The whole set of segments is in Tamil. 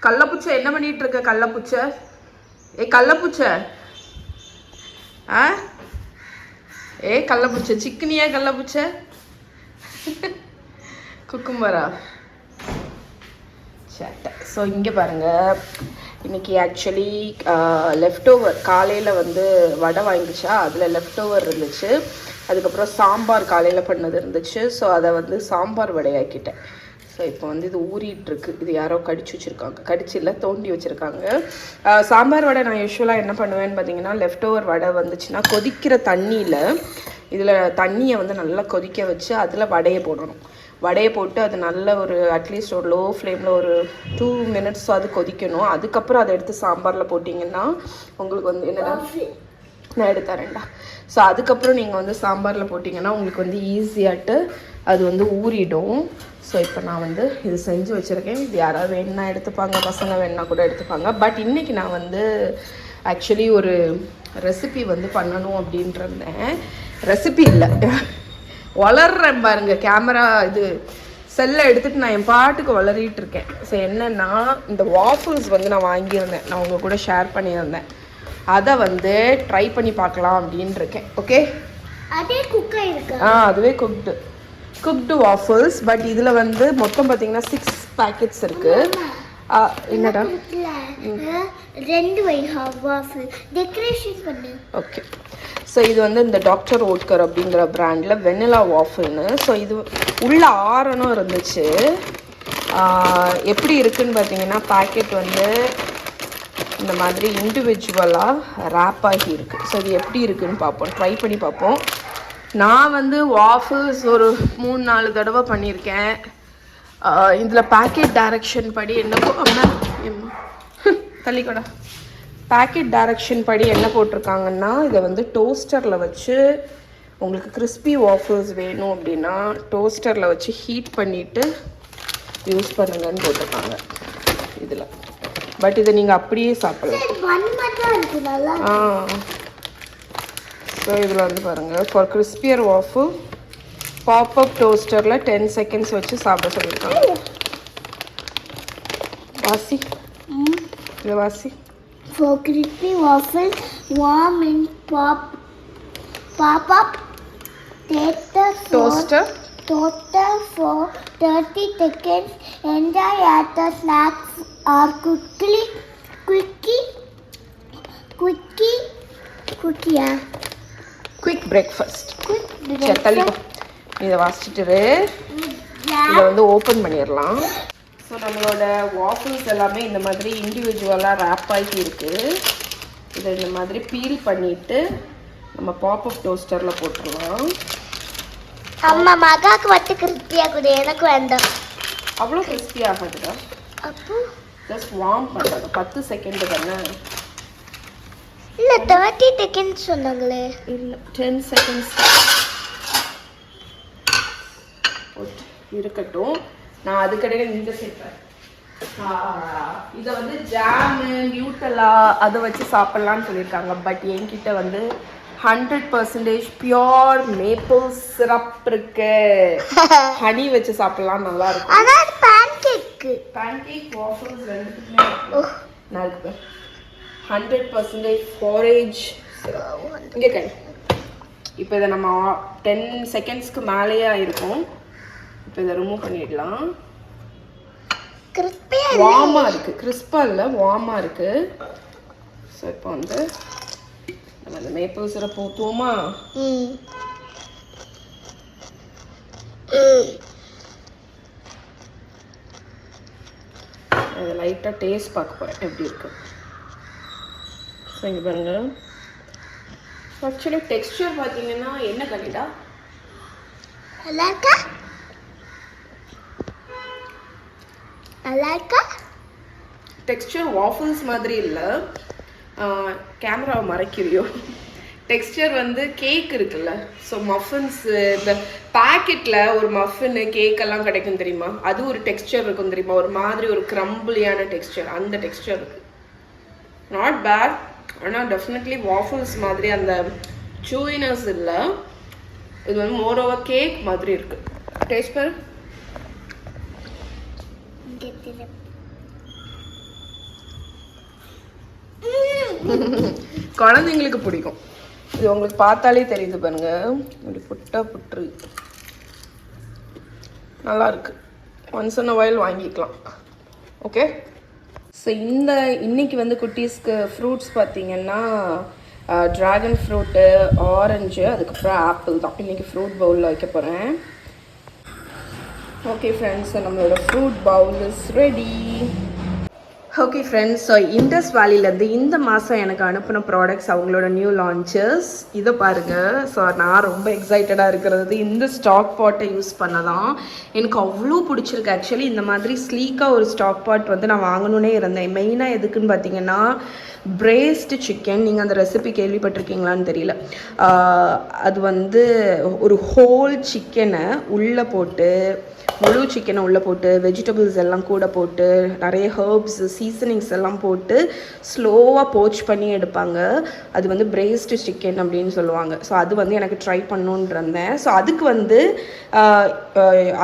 கள்ளப்பூச்சை என்ன பண்ணிட்டு இருக்க? கள்ளப்பூச்சை கள்ளப்பூச்சை கள்ளப்பூச்சை சிக்கனியா? கள்ளப்பூச்சை குக்கும்பரா? சேட்டை. ஸோ இங்கே பாருங்கள், இன்றைக்கி ஆக்சுவலி லெஃப்ட் ஓவர் காலையில் வந்து வடை வாங்கிச்சா, அதில் லெஃப்ட் ஓவர் இருந்துச்சு. அதுக்கப்புறம் சாம்பார் காலையில் பண்ணது இருந்துச்சு. ஸோ அதை வந்து சாம்பார் வடையாக்கிட்டேன். ஸோ இப்போ வந்து இது ஊறிட்டுருக்கு. இது யாரோ கடிச்சு வச்சுருக்காங்க, கடிச்சு இல்லை தோண்டி வச்சுருக்காங்க. சாம்பார் வடை நான் யூஸ்வலாக என்ன பண்ணுவேன்னு பார்த்தீங்கன்னா, லெஃப்ட் ஓவர் வடை வந்துச்சுன்னா கொதிக்கிற தண்ணியில் இதில் தண்ணியை வந்து நல்லா கொதிக்க வச்சு அதில் வடையை போடணும். வடையை போட்டு அது நல்ல ஒரு அட்லீஸ்ட் ஒரு லோ ஃப்ளேமில் ஒரு 2 minutes அது கொதிக்கணும். அதுக்கப்புறம் அதை எடுத்து சாம்பாரில் போட்டிங்கன்னா உங்களுக்கு வந்து என்னடா நான் எடுத்தரேன்டா. ஸோ அதுக்கப்புறம் நீங்கள் வந்து சாம்பாரில் போட்டிங்கன்னா உங்களுக்கு வந்து ஈஸியாகிட்டு அது வந்து ஊறிடும். ஸோ இப்போ நான் வந்து இது செஞ்சு வச்சுருக்கேன். இது யாராவது வேணுன்னா எடுத்துப்பாங்க, பசங்க வேணுன்னா கூட எடுத்துப்பாங்க. பட் இன்றைக்கி நான் வந்து ஆக்சுவலி ஒரு ரெசிபி வந்து பண்ணணும் அப்படின்ட்டுருந்தேன். ரெசிபி இல்லை, வளர்றேன் பாருங்க. கேமரா இது செல்லை எடுத்துகிட்டு நான் என் பாட்டுக்கு வளரிட்டு இருக்கேன். ஸோ என்னென்னா, இந்த வாஃபிள்ஸ் வந்து நான் வாங்கியிருந்தேன், நான் உங்கள் கூட ஷேர் பண்ணியிருந்தேன். அதை வந்து ட்ரை பண்ணி பார்க்கலாம் அப்படின்னு இருக்கேன். ஓகே, அதே குக் இருக்கு. அதுவே குக்டு வாஃபிள்ஸ். பட் இதில் வந்து மொத்தம் பார்த்தீங்கன்னா 6 packets இருக்குது. என்னடா 2 வாஃபிள் டெக்கரேஷன் பண்ணு. ஓகே, ஸோ இது வந்து இந்த டாக்டர் ஓட்கர் அப்படிங்கிற பிராண்டில் வெனிலா வாஃபிள்னு. ஸோ இது உள்ள 6 இருந்துச்சு. எப்படி இருக்குதுன்னு பார்த்தீங்கன்னா, பேக்கெட் வந்து இந்த மாதிரி இண்டிவிஜுவலாக ரேப் ஆகி இருக்குது. ஸோ இது எப்படி இருக்குதுன்னு பார்ப்போம், ட்ரை பண்ணி பார்ப்போம். நான் வந்து வாஃபிள்ஸ் ஒரு 3-4 தடவை பண்ணியிருக்கேன். இதில் பேக்கெட் டைரக்ஷன் படி என்ன தள்ளிக்கோடா பேக்கெட் டைரக்ஷன் படி என்ன போட்டிருக்காங்கன்னா, இதை வந்து டோஸ்டரில் வச்சு உங்களுக்கு கிறிஸ்பி வாஃபிள்ஸ் வேணும் அப்படின்னா டோஸ்டரில் வச்சு ஹீட் பண்ணிவிட்டு யூஸ் பண்ணுங்கன்னு போட்டிருக்காங்க இதில். பட் இதை நீங்கள் அப்படியே சாப்பிடலாம். ஸோ இதில் வந்து பாருங்கள், ஃபார் கிறிஸ்பியர் வாஃபிள் பாப்அப் டோஸ்டரில் 10 seconds வச்சு சாப்பிட சொல்லியிருக்காங்க. வாசி இதை வாசி. For crispy waffles, warm in pop-up toaster for 30 seconds. Enjoy as the snacks or quick breakfast. சரி தள்ளிக்கோ, இதை வாசிச்சுட்டு இதை வந்து ஓப்பன் பண்ணிடலாம். ஸோ நம்மளோட வாஃபிள்ஸ் எல்லாமே இந்த மாதிரி இண்டிவிஜுவலாக ரேப் ஆகி இருக்குது. இதை இந்த மாதிரி பீல் பண்ணிவிட்டு நம்ம பாப்அப் டோஸ்டரில் போட்டுருவோம். அம்மா மகாக்கு வட்டு கிறிஸ்பியாக கூட எனக்கு வேண்டாம். அவ்வளோ கிறிஸ்பி ஆகாதுடா. அப்போ ஜஸ்ட் வார்ம் பண்ணுறது 10 seconds தானே. இல்லை 30 seconds சொன்னாங்களே. இல்லை 10 seconds இருக்கட்டும். நான் அதுக்கடையில் இந்த சேர்ப்பேன். இதை வந்து ஜாமு நியூட்டலா அதை வச்சு சாப்பிட்லான்னு சொல்லியிருக்காங்க. பட் என்கிட்ட வந்து 100% பியோர் மேப்பிள் சிரப் இருக்கு. ஹனி வச்சு சாப்பிட்லாம், நல்லா இருக்கும். பேன்கேக் வாஃபிள்ஸ் ரெண்டுத்துக்குமே நான் இருக்கு 100% ஃபாரேஜ் சிரப். இங்கே கை இப்போ இதை நம்ம 10 secondsக்கு மேலேயே இருக்கும். இப்போ இதை ரிமூவ் பண்ணிடலாம். வார்மாக இருக்குது, கிறிஸ்பாக இல்லை, வார்மாக இருக்குது. ஸோ இப்போ வந்து நம்ம அந்த மேப்பிள் சிரப் ஊற்றுவோமா? அதை லைட்டாக டேஸ்ட் பார்க்க போகிறேன் எப்படி இருக்கு. ஸோ இங்கே பாருங்க, ஆக்சுவலி டெக்ஸ்டர் பார்த்தீங்கன்னா என்ன கண்டிடா டெக்ஸ்டர் வாஃபிள்ஸ் மாதிரி இல்லை. கேமராவை மறைக்கிறியோ? டெக்ஸ்டர் வந்து கேக் இருக்குல்ல, ஸோ மஃபின்ஸ் இந்த பேக்கெட்டில் ஒரு மஃபின் கேக்கெல்லாம் கிடைக்கும் தெரியுமா, அது ஒரு டெக்ஸ்டர் இருக்கும் தெரியுமா, ஒரு மாதிரி ஒரு க்ரம்பிளியான டெக்ஸ்டர், அந்த டெக்ஸ்டர் இருக்குது. நாட் பேட், ஆனால் டெஃபினெட்லி வாஃபிள்ஸ் மாதிரி அந்த சூயினஸ் இல்லை. இது வந்து மோர் ஓவர் கேக் மாதிரி இருக்குது. டேஸ்ட் பாரு. குழந்தைங்களுக்கு பிடிக்கும். இது உங்களுக்கு பார்த்தாலே தெரியுது பாருங்க, இப்படி புட்டா புட்டு நல்லா இருக்கு. ஒன்ஸ் இன் அ வைல் வாங்கிக்கலாம். ஓகே, ஸோ இன்னைக்கு வந்து குட்டீஸ்க்கு ஃப்ரூட்ஸ் பார்த்தீங்கன்னா ட்ராகன் ஃப்ரூட்டு, ஆரஞ்சு, அதுக்கப்புறம் ஆப்பிள் தான் இன்றைக்கி ஃப்ரூட் பவுலில் வைக்க போகிறேன். ஓகே ஃப்ரெண்ட்ஸ், நம்மளோட fruit bowl is ready. Okay friends, so Indus வேலிலேருந்து இந்த மாதம் எனக்கு அனுப்பின ப்ராடக்ட்ஸ் அவங்களோட நியூ லான்ச்சஸ். இதை பாருங்கள். ஸோ நான் ரொம்ப எக்ஸைட்டடாக இருக்கிறது இந்த ஸ்டாக் பாட்டை யூஸ் பண்ண தான். எனக்கு அவ்வளோ பிடிச்சிருக்கு. ஆக்சுவலி இந்த மாதிரி ஸ்லீக்காக ஒரு ஸ்டாக் பாட் வந்து நான் வாங்கணுன்னே இருந்தேன். மெயினாக எதுக்குன்னு பார்த்தீங்கன்னா பிரேஸ்டு சிக்கன். நீங்கள் அந்த ரெசிபி கேள்விப்பட்டிருக்கீங்களான்னு தெரியல. அது வந்து ஒரு ஹோல் சிக்கனை உள்ளே போட்டு, முழு சிக்கனை உள்ளே போட்டு, வெஜிடபிள்ஸ் எல்லாம் கூட போட்டு, நிறைய ஹர்ப்ஸ், சீசனிங்ஸ் எல்லாம் போட்டு ஸ்லோவாக போச் பண்ணி எடுப்பாங்க. அது வந்து பிரேஸ்டு சிக்கன் அப்படின்னு சொல்லுவாங்க. ஸோ அது வந்து எனக்கு ட்ரை பண்ணணுன்னு இருந்தேன். ஸோ அதுக்கு வந்து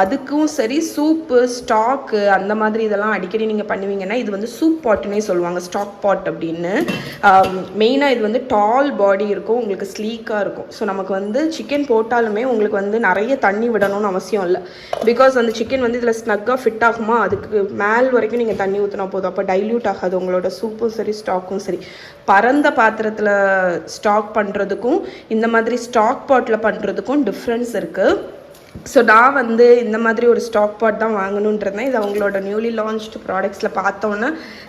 அதுக்கும் சரி சூப்பு, ஸ்டாக்கு, அந்த மாதிரி இதெல்லாம் அடிக்கடி நீங்கள் பண்ணுவீங்கன்னா இது வந்து சூப் பாட்டுன்னே சொல்லுவாங்க, ஸ்டாக் பாட் அப்படின்னு. மெயினாக இது வந்து டால் பாடி இருக்கும், உங்களுக்கு ஸ்லீக்காக இருக்கும். ஸோ நமக்கு வந்து சிக்கன் போட்டாலுமே உங்களுக்கு வந்து நிறைய தண்ணி விடணும்னு அவசியம் இல்லை. பிகாஸ் அந்த சிக்கன் வந்து இதில் ஸ்னக்காக ஃபிட் ஆகுமா, அதுக்கு மேல் வரைக்கும் நீங்கள் தண்ணி ஊற்றினா போதும். அப்போ டைல்யூட் ஆகாது உங்களோட சூப்பும் சரி ஸ்டாக்கும் சரி. பரந்த பாத்திரத்தில் ஸ்டாக் பண்ணுறதுக்கும் இந்த மாதிரி ஸ்டாக் பாட்டில் பண்ணுறதுக்கும் டிஃப்ரென்ஸ் இருக்குது. ஸோ நான் வந்து இந்த மாதிரி ஒரு ஸ்டாக் பாட் தான் வாங்கணுன்றேன். இது அவங்களோட நியூலி லான்ச்டு ப்ராடக்ட்ஸில் பார்த்தோன்னே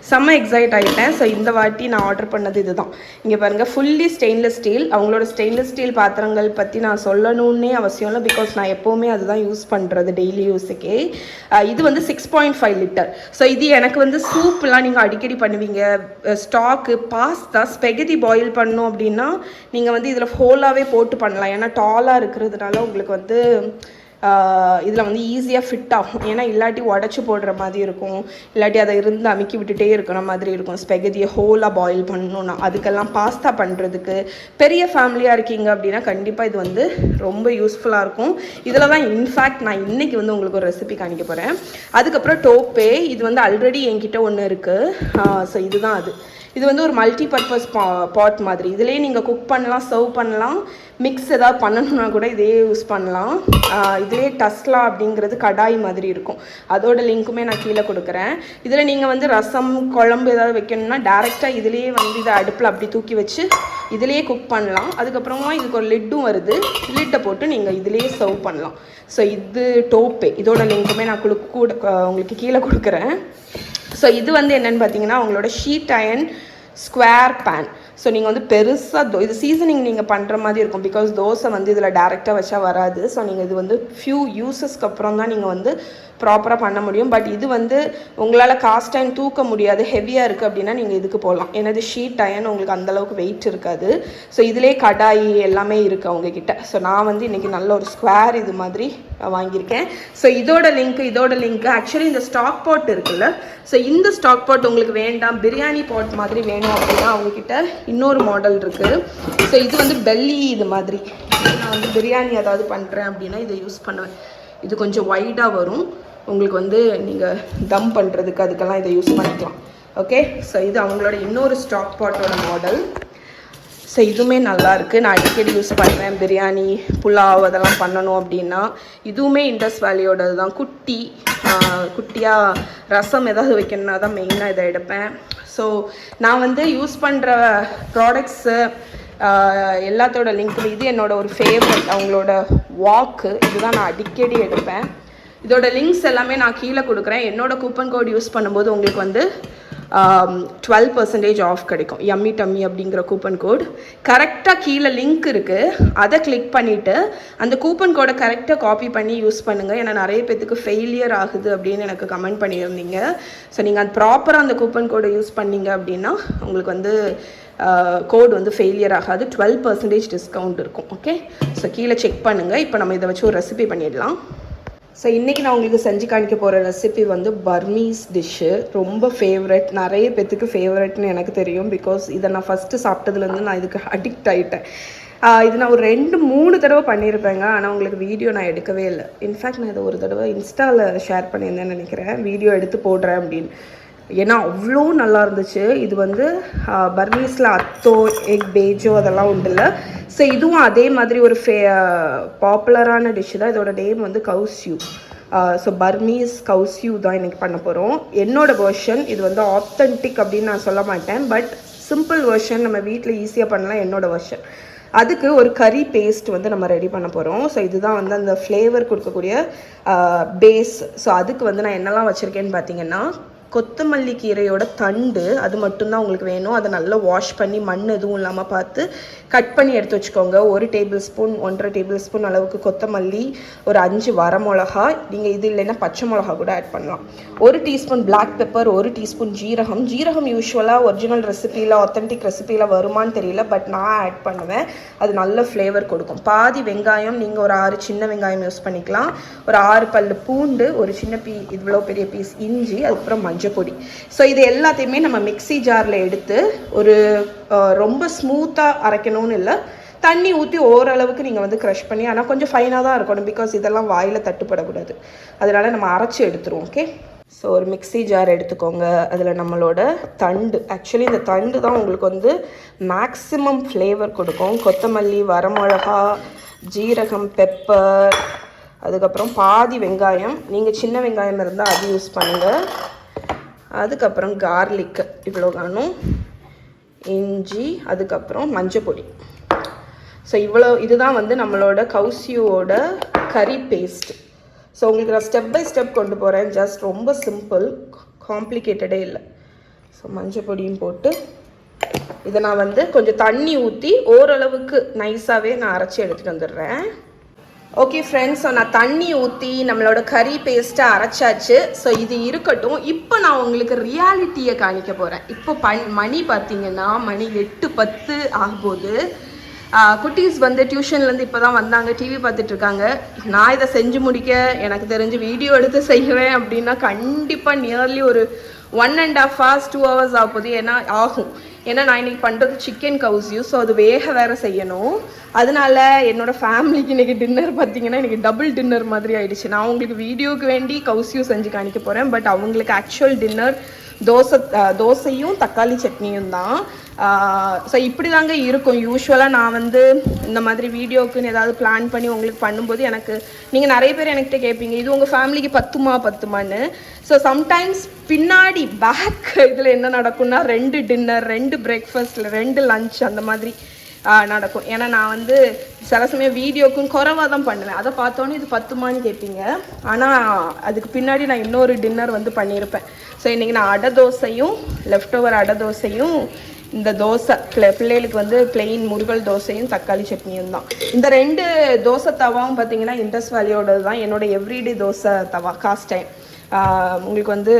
செம்ம எக்ஸைட் ஆகிட்டேன். ஸோ இந்த வாட்டி நான் ஆர்டர் பண்ணது இது தான். இங்கே பாருங்கள், ஃபுல்லி ஸ்டெயின்லெஸ் ஸ்டீல். அவங்களோட ஸ்டெயின்லெஸ் ஸ்டீல் பாத்திரங்கள் பற்றி நான் சொல்லணுன்னே அவசியம் இல்லை. பிகாஸ் நான் எப்போவுமே அதுதான் யூஸ் பண்ணுறது டெய்லி யூஸுக்கே. இது வந்து 6.5 லிட்டர். ஸோ இது எனக்கு வந்து சூப்லாம் நீங்கள் அடிக்கடி பண்ணுவீங்க, ஸ்டாக்கு, பாஸ்தா, ஸ்பெகதி பாயில் பண்ணணும் அப்படின்னா நீங்கள் வந்து இதில் ஹோலாகவே போட்டு பண்ணலாம். ஏன்னா டாலாக இருக்கிறதுனால உங்களுக்கு வந்து இதில் வந்து ஈஸியாக ஃபிட் ஆகும். ஏன்னா இல்லாட்டி உடச்சி போடுற மாதிரி இருக்கும், இல்லாட்டி அதை இருந்து அமுக்கி விட்டுட்டே இருக்கிற மாதிரி இருக்கும். ஸ்பெகதியை ஹோலாக பாயில் பண்ணணும்னா, அதுக்கெல்லாம் பாஸ்தா பண்ணுறதுக்கு பெரிய ஃபேமிலியாக இருக்கீங்க அப்படின்னா கண்டிப்பாக இது வந்து ரொம்ப யூஸ்ஃபுல்லாக இருக்கும். இதில் தான் இன்ஃபேக்ட் நான் இன்றைக்கி வந்து உங்களுக்கு ஒரு ரெசிபி காணிக்க போகிறேன். அதுக்கப்புறம் டோப்பே, இது வந்து ஆல்ரெடி என்கிட்ட ஒன்று இருக்குது. ஸோ இதுதான் அது. இது வந்து ஒரு மல்டி பர்பஸ் பாட் மாதிரி. இதிலே நீங்கள் குக் பண்ணலாம், சர்வ் பண்ணலாம், மிக்ஸ் ஏதாவது பண்ணணும்னா கூட இதே யூஸ் பண்ணலாம். இதிலே டஸ்லா அப்படிங்கிறது கடாய் மாதிரி இருக்கும், அதோட லிங்க்குமே நான் கீழே கொடுக்குறேன். இதில் நீங்கள் வந்து ரசம், குழம்பு ஏதாவது வைக்கணும்னா டேரெக்டாக இதிலே வந்து இதை அடுப்பில் அப்படி தூக்கி வச்சு இதிலேயே குக் பண்ணலாம். அதுக்கப்புறமா இதுக்கு ஒரு லிட்டும் வருது, லிட்டை போட்டு நீங்கள் இதிலேயே சர்வ் பண்ணலாம். ஸோ இது டோப்பே, இதோட லிங்க்குமே நான் உங்களுக்கு கீழே கொடுக்குறேன். ஸோ இது வந்து என்னென்னு பார்த்தீங்கன்னா அவங்களோட sheet iron square pan. So நீங்கள் வந்து பெருசாக இது சீசனிங் நீங்கள் பண்ணுற மாதிரி இருக்கும். பிகாஸ் தோசை வந்து இதில் டேரெக்டாக வச்சா வராது. ஸோ நீங்கள் இது வந்து ஃபியூ யூஸஸ்க்கு அப்புறம் தான் நீங்கள் வந்து ப்ராப்பராக பண்ண முடியும். பட் இது வந்து உங்களால் காஸ்ட் அயன் தூக்க முடியாது, ஹெவியாக இருக்குது அப்படின்னா நீங்கள் இதுக்கு போகலாம். ஏன்னா இது ஷீட் அயன், உங்களுக்கு அந்தளவுக்கு வெயிட் இருக்காது. ஸோ இதிலே கடாய் எல்லாமே இருக்குது அவங்கக்கிட்ட. ஸோ நான் வந்து இன்றைக்கி நல்ல ஒரு ஸ்கொயர் இது மாதிரி வாங்கியிருக்கேன். ஸோ இதோட லிங்க்கு ஆக்சுவலி இந்த ஸ்டாக் பாட் இருக்குல்ல, ஸோ இந்த ஸ்டாக் பாட் உங்களுக்கு வேண்டாம், பிரியாணி பாட் மாதிரி வேணும் அப்படின்னா அவங்கக்கிட்ட இன்னொரு மாடல் இருக்குது. ஸோ இது வந்து பெல்லி இது மாதிரி. நான் வந்து பிரியாணி ஏதாவது பண்ணுறேன் அப்படின்னா இதை யூஸ் பண்ணுவேன். இது கொஞ்சம் வைடாக வரும், உங்களுக்கு வந்து நீங்கள் தம் பண்ணுறதுக்கு அதுக்கெல்லாம் இதை யூஸ் பண்ணிக்கலாம். ஓகே, ஸோ இது அவங்களோட இன்னொரு ஸ்டாக் பாட்டோட மாடல். ஸோ இதுவுமே நல்லாயிருக்கு, நான் அடிக்கடி யூஸ் பண்ணுறேன். பிரியாணி, புலாவ் அதெல்லாம் பண்ணணும் அப்படின்னா இதுவுமே இண்டஸ் வேலியோடது தான். குட்டியாக ரசம் ஏதாவது வைக்கணுன்னா தான் மெயினாக இதை எடுப்பேன். ஸோ நான் வந்து யூஸ் பண்ணுற ப்ராடக்ட்ஸு எல்லாத்தோட லிங்க், இது என்னோட ஒரு ஃபேவரட். அவங்களோட வாக்கு இதுதான் நான் அடிக்கடி எடுப்பேன். இதோட லிங்க்ஸ் எல்லாமே நான் கீழே கொடுக்குறேன். என்னோட கூப்பன் கோட் யூஸ் பண்ணும்போது உங்களுக்கு வந்து 12% ஆஃப் கிடைக்கும். யம்மி டம்மி அப்படிங்கிற கூப்பன் கோட். கரெக்டாக கீழே லிங்க் இருக்குது, அதை கிளிக் பண்ணிவிட்டு அந்த கூப்பன் கோடை கரெக்டாக காப்பி பண்ணி யூஸ் பண்ணுங்கள். ஏன்னா நிறைய பேத்துக்கு ஃபெயிலியர் ஆகுது அப்படின்னு எனக்கு கமெண்ட் பண்ணியிருந்தீங்க. ஸோ நீங்கள் அது ப்ராப்பராக அந்த கூப்பன் கோடை யூஸ் பண்ணிங்க அப்படின்னா உங்களுக்கு வந்து கோட் வந்து ஃபெயிலியர் ஆகாது. 12% டிஸ்கவுண்ட் இருக்கும். ஓகே, ஸோ கீழே செக் பண்ணுங்கள். இப்போ நம்ம இதை வச்சு ஒரு ரெசிபி பண்ணிடலாம். ஸோ இன்றைக்கி நான் உங்களுக்கு செஞ்சு காணிக்க போகிற ரெசிபி வந்து பர்மீஸ் டிஷ்ஷு. ரொம்ப ஃபேவரட், நிறைய பேத்துக்கு ஃபேவரட்னு எனக்கு தெரியும். பிகாஸ் இதை நான் ஃபஸ்ட்டு சாப்பிட்டதுலேருந்து நான் இதுக்கு அடிக்ட் ஆகிட்டேன். இது நான் ஒரு 2-3 தடவை பண்ணியிருப்பேங்க, ஆனால் உங்களுக்கு வீடியோ நான் எடுக்கவே இல்லை. இன்ஃபேக்ட் நான் இதை ஒரு தடவை இன்ஸ்டாவில் ஷேர் பண்ணியிருந்தேன்னு நினைக்கிறேன், வீடியோ எடுத்து போடுறேன் அப்படின்னு. ஏன்னா அவ்வளோ நல்லா இருந்துச்சு. இது வந்து பர்மீஸில் அத்தோ எக் பேஜோ அதெல்லாம் உண்டுல்ல. ஸோ இதுவும் அதே மாதிரி ஒரு பாப்புலரான டிஷ்ஷு தான். இதோட நேம் வந்து கவுசியூ. ஸோ பர்மீஸ் கவுசியூ தான் இன்றைக்கி பண்ண போகிறோம். என்னோடய வெர்ஷன் இது வந்து ஆத்தென்டிக் அப்படின்னு நான் சொல்ல மாட்டேன், பட் சிம்பிள் வெர்ஷன், நம்ம வீட்டில் ஈஸியாக பண்ணலாம். என்னோடய வெர்ஷன். அதுக்கு ஒரு கறி பேஸ்ட் வந்து நம்ம ரெடி பண்ண போகிறோம். ஸோ இதுதான் வந்து அந்த ஃப்ளேவர் கொடுக்கக்கூடிய பேஸ். ஸோ அதுக்கு வந்து நான் என்னெல்லாம் வச்சுருக்கேன்னு பார்த்தீங்கன்னா, கொத்தமல்லி கீரையோட தண்டு அது மட்டும்தான் உங்களுக்கு வேணும். அதை நல்லா வாஷ் பண்ணி மண் எதுவும் இல்லாமல் பார்த்து கட் பண்ணி எடுத்து வச்சுக்கோங்க. 1 டேபிள் ஸ்பூன் 1.5 டேபிள் ஸ்பூன் அளவுக்கு கொத்தமல்லி, ஒரு 5 வரமிளகா, நீங்கள் இது இல்லைன்னா பச்சை மிளகா கூட ஆட் பண்ணலாம். 1 டீஸ்பூன் பிளாக் பெப்பர், 1 டீஸ்பூன் ஜீரகம். ஜீரகம் யூஸ்வலாக ஒரிஜினல் ரெசிப்பியில் ஆத்தென்டிக் ரெசிப்பியில் வருமானு தெரியல, பட் நான் ஆட் பண்ணுவேன். அது நல்ல ஃப்ளேவர் கொடுக்கும். பாதி வெங்காயம், நீங்கள் ஒரு 6 சின்ன வெங்காயம் யூஸ் பண்ணிக்கலாம். ஒரு 6 பல்லு பூண்டு, ஒரு சின்ன இவ்வளோ பெரிய பீஸ் இஞ்சி, அதுக்கப்புறம் மஞ்சள் பொடி. ஸோ இது எல்லாத்தையுமே நம்ம மிக்ஸி ஜாரில் எடுத்து ஒரு ரொம்ப ஸ்மூத்தாக அரைக்கணும்னு இல்லை, தண்ணி ஊற்றி ஓரளவுக்கு நீங்கள் வந்து க்ரஷ் பண்ணி, ஆனால் கொஞ்சம் ஃபைனாக தான் இருக்கணும், பிகாஸ் இதெல்லாம் வாயில் தட்டுப்படக்கூடாது. அதனால நம்ம அரைச்சி எடுத்துருவோம். ஓகே, ஸோ ஒரு மிக்ஸி ஜார் எடுத்துக்கோங்க. அதில் நம்மளோட தண்டு, ஆக்சுவலி இந்த தண்டு தான் உங்களுக்கு வந்து மேக்ஸிமம் ஃப்ளேவர் கொடுக்கும். கொத்தமல்லி, வரமிளகா, ஜீரகம், பெப்பர், அதுக்கப்புறம் பாதி வெங்காயம், நீங்கள் சின்ன வெங்காயம் இருந்தால் அது யூஸ் பண்ணுங்கள். அதுக்கப்புறம் கார்லிக் இவ்வளோ காணும், இஞ்சி, அதுக்கப்புறம் மஞ்சள் பொடி. ஸோ இவ்வளோ இதுதான் வந்து நம்மளோட கவுசியோட கறி பேஸ்ட். ஸோ உங்களுக்கு நான் ஸ்டெப் பை ஸ்டெப் கொண்டு போகிறேன். ஜஸ்ட் ரொம்ப சிம்பிள், காம்ப்ளிகேட்டடே இல்லை. ஸோ மஞ்சள் பொடியும் போட்டு இதை நான் வந்து கொஞ்சம் தண்ணி ஊற்றி ஓரளவுக்கு நைஸாகவே நான் அரைச்சி எடுத்துகிட்டு வந்துடுறேன். ஓகே ஃப்ரெண்ட்ஸ், ஸோ நான் தண்ணி ஊற்றி நம்மளோட கறி பேஸ்ட்டை அரைச்சாச்சு. ஸோ இது இருக்கட்டும். இப்போ நான் உங்களுக்கு ரியாலிட்டியை காணிக்க போகிறேன். இப்போ மணி பார்த்தீங்கன்னா மணி 8:10 ஆகும்போது. குட்டீஸ் வந்து டியூஷன்லேருந்து இப்போ தான் வந்தாங்க, டிவி பார்த்துட்ருக்காங்க. நான் இதை செஞ்சு முடிக்க எனக்கு தெரிஞ்சு வீடியோ எடுத்து செய்வேன் அப்படின்னா கண்டிப்பாக நியர்லி ஒரு 1.5 hours 2 hours ஆகுது. ஏன்னா நான் இன்றைக்கி பண்ணுறது சிக்கன் கவுசியூ. ஸோ அது வேக வேறு செய்யணும். அதனால என்னோடய ஃபேமிலிக்கு இன்றைக்கி டின்னர் பார்த்தீங்கன்னா இன்றைக்கி டபுள் டின்னர் மாதிரி ஆகிடுச்சு. நான் உங்களுக்கு வீடியோக்கு வேண்டி கவுசியூ செஞ்சு காணிக்க போகிறேன், பட் அவங்களுக்கு ஆக்சுவல் டின்னர் தோசையும் தக்காளி சட்னியும் தான். ஸோ இப்படி தாங்க இருக்கும். யூஸ்வலாக நான் வந்து இந்த மாதிரி வீடியோக்குன்னு ஏதாவது பிளான் பண்ணி உங்களுக்கு பண்ணும்போது எனக்கு நீங்கள் நிறைய பேர் என்கிட்ட கேட்பீங்க, இது உங்கள் ஃபேமிலிக்கு பத்துமான்னு. ஸோ சம்டைம்ஸ் பின்னாடி பேக் இதில் என்ன நடக்கும்னா 2 டின்னர், 2 பிரேக்ஃபாஸ்ட்டில் 2 லஞ்ச் அந்த மாதிரி நடக்கும். ஏன்னா நான் வந்து சில சமயம் வீடியோக்கும் குறைவாக தான் பண்ணுவேன். அதை பார்த்தோன்னே இது பத்துமான்னு கேட்பீங்க. ஆனால் அதுக்கு பின்னாடி நான் இன்னொரு டின்னர் வந்து பண்ணியிருப்பேன். ஸோ இன்றைக்கி நான் அடை தோசையும், லெஃப்ட் ஓவர் அடை தோசையும், இந்த தோசை பிள்ளைகளுக்கு வந்து பிளெயின் முருகல் தோசையும் தக்காளி சட்னியும் தான். இந்த 2 தோசை தவாவும் பார்த்தீங்கன்னா இண்டஸ் வேலியோடது தான். என்னோடய எவ்ரிடே தோசை தவா காஸ்ட் டைம். உங்களுக்கு வந்து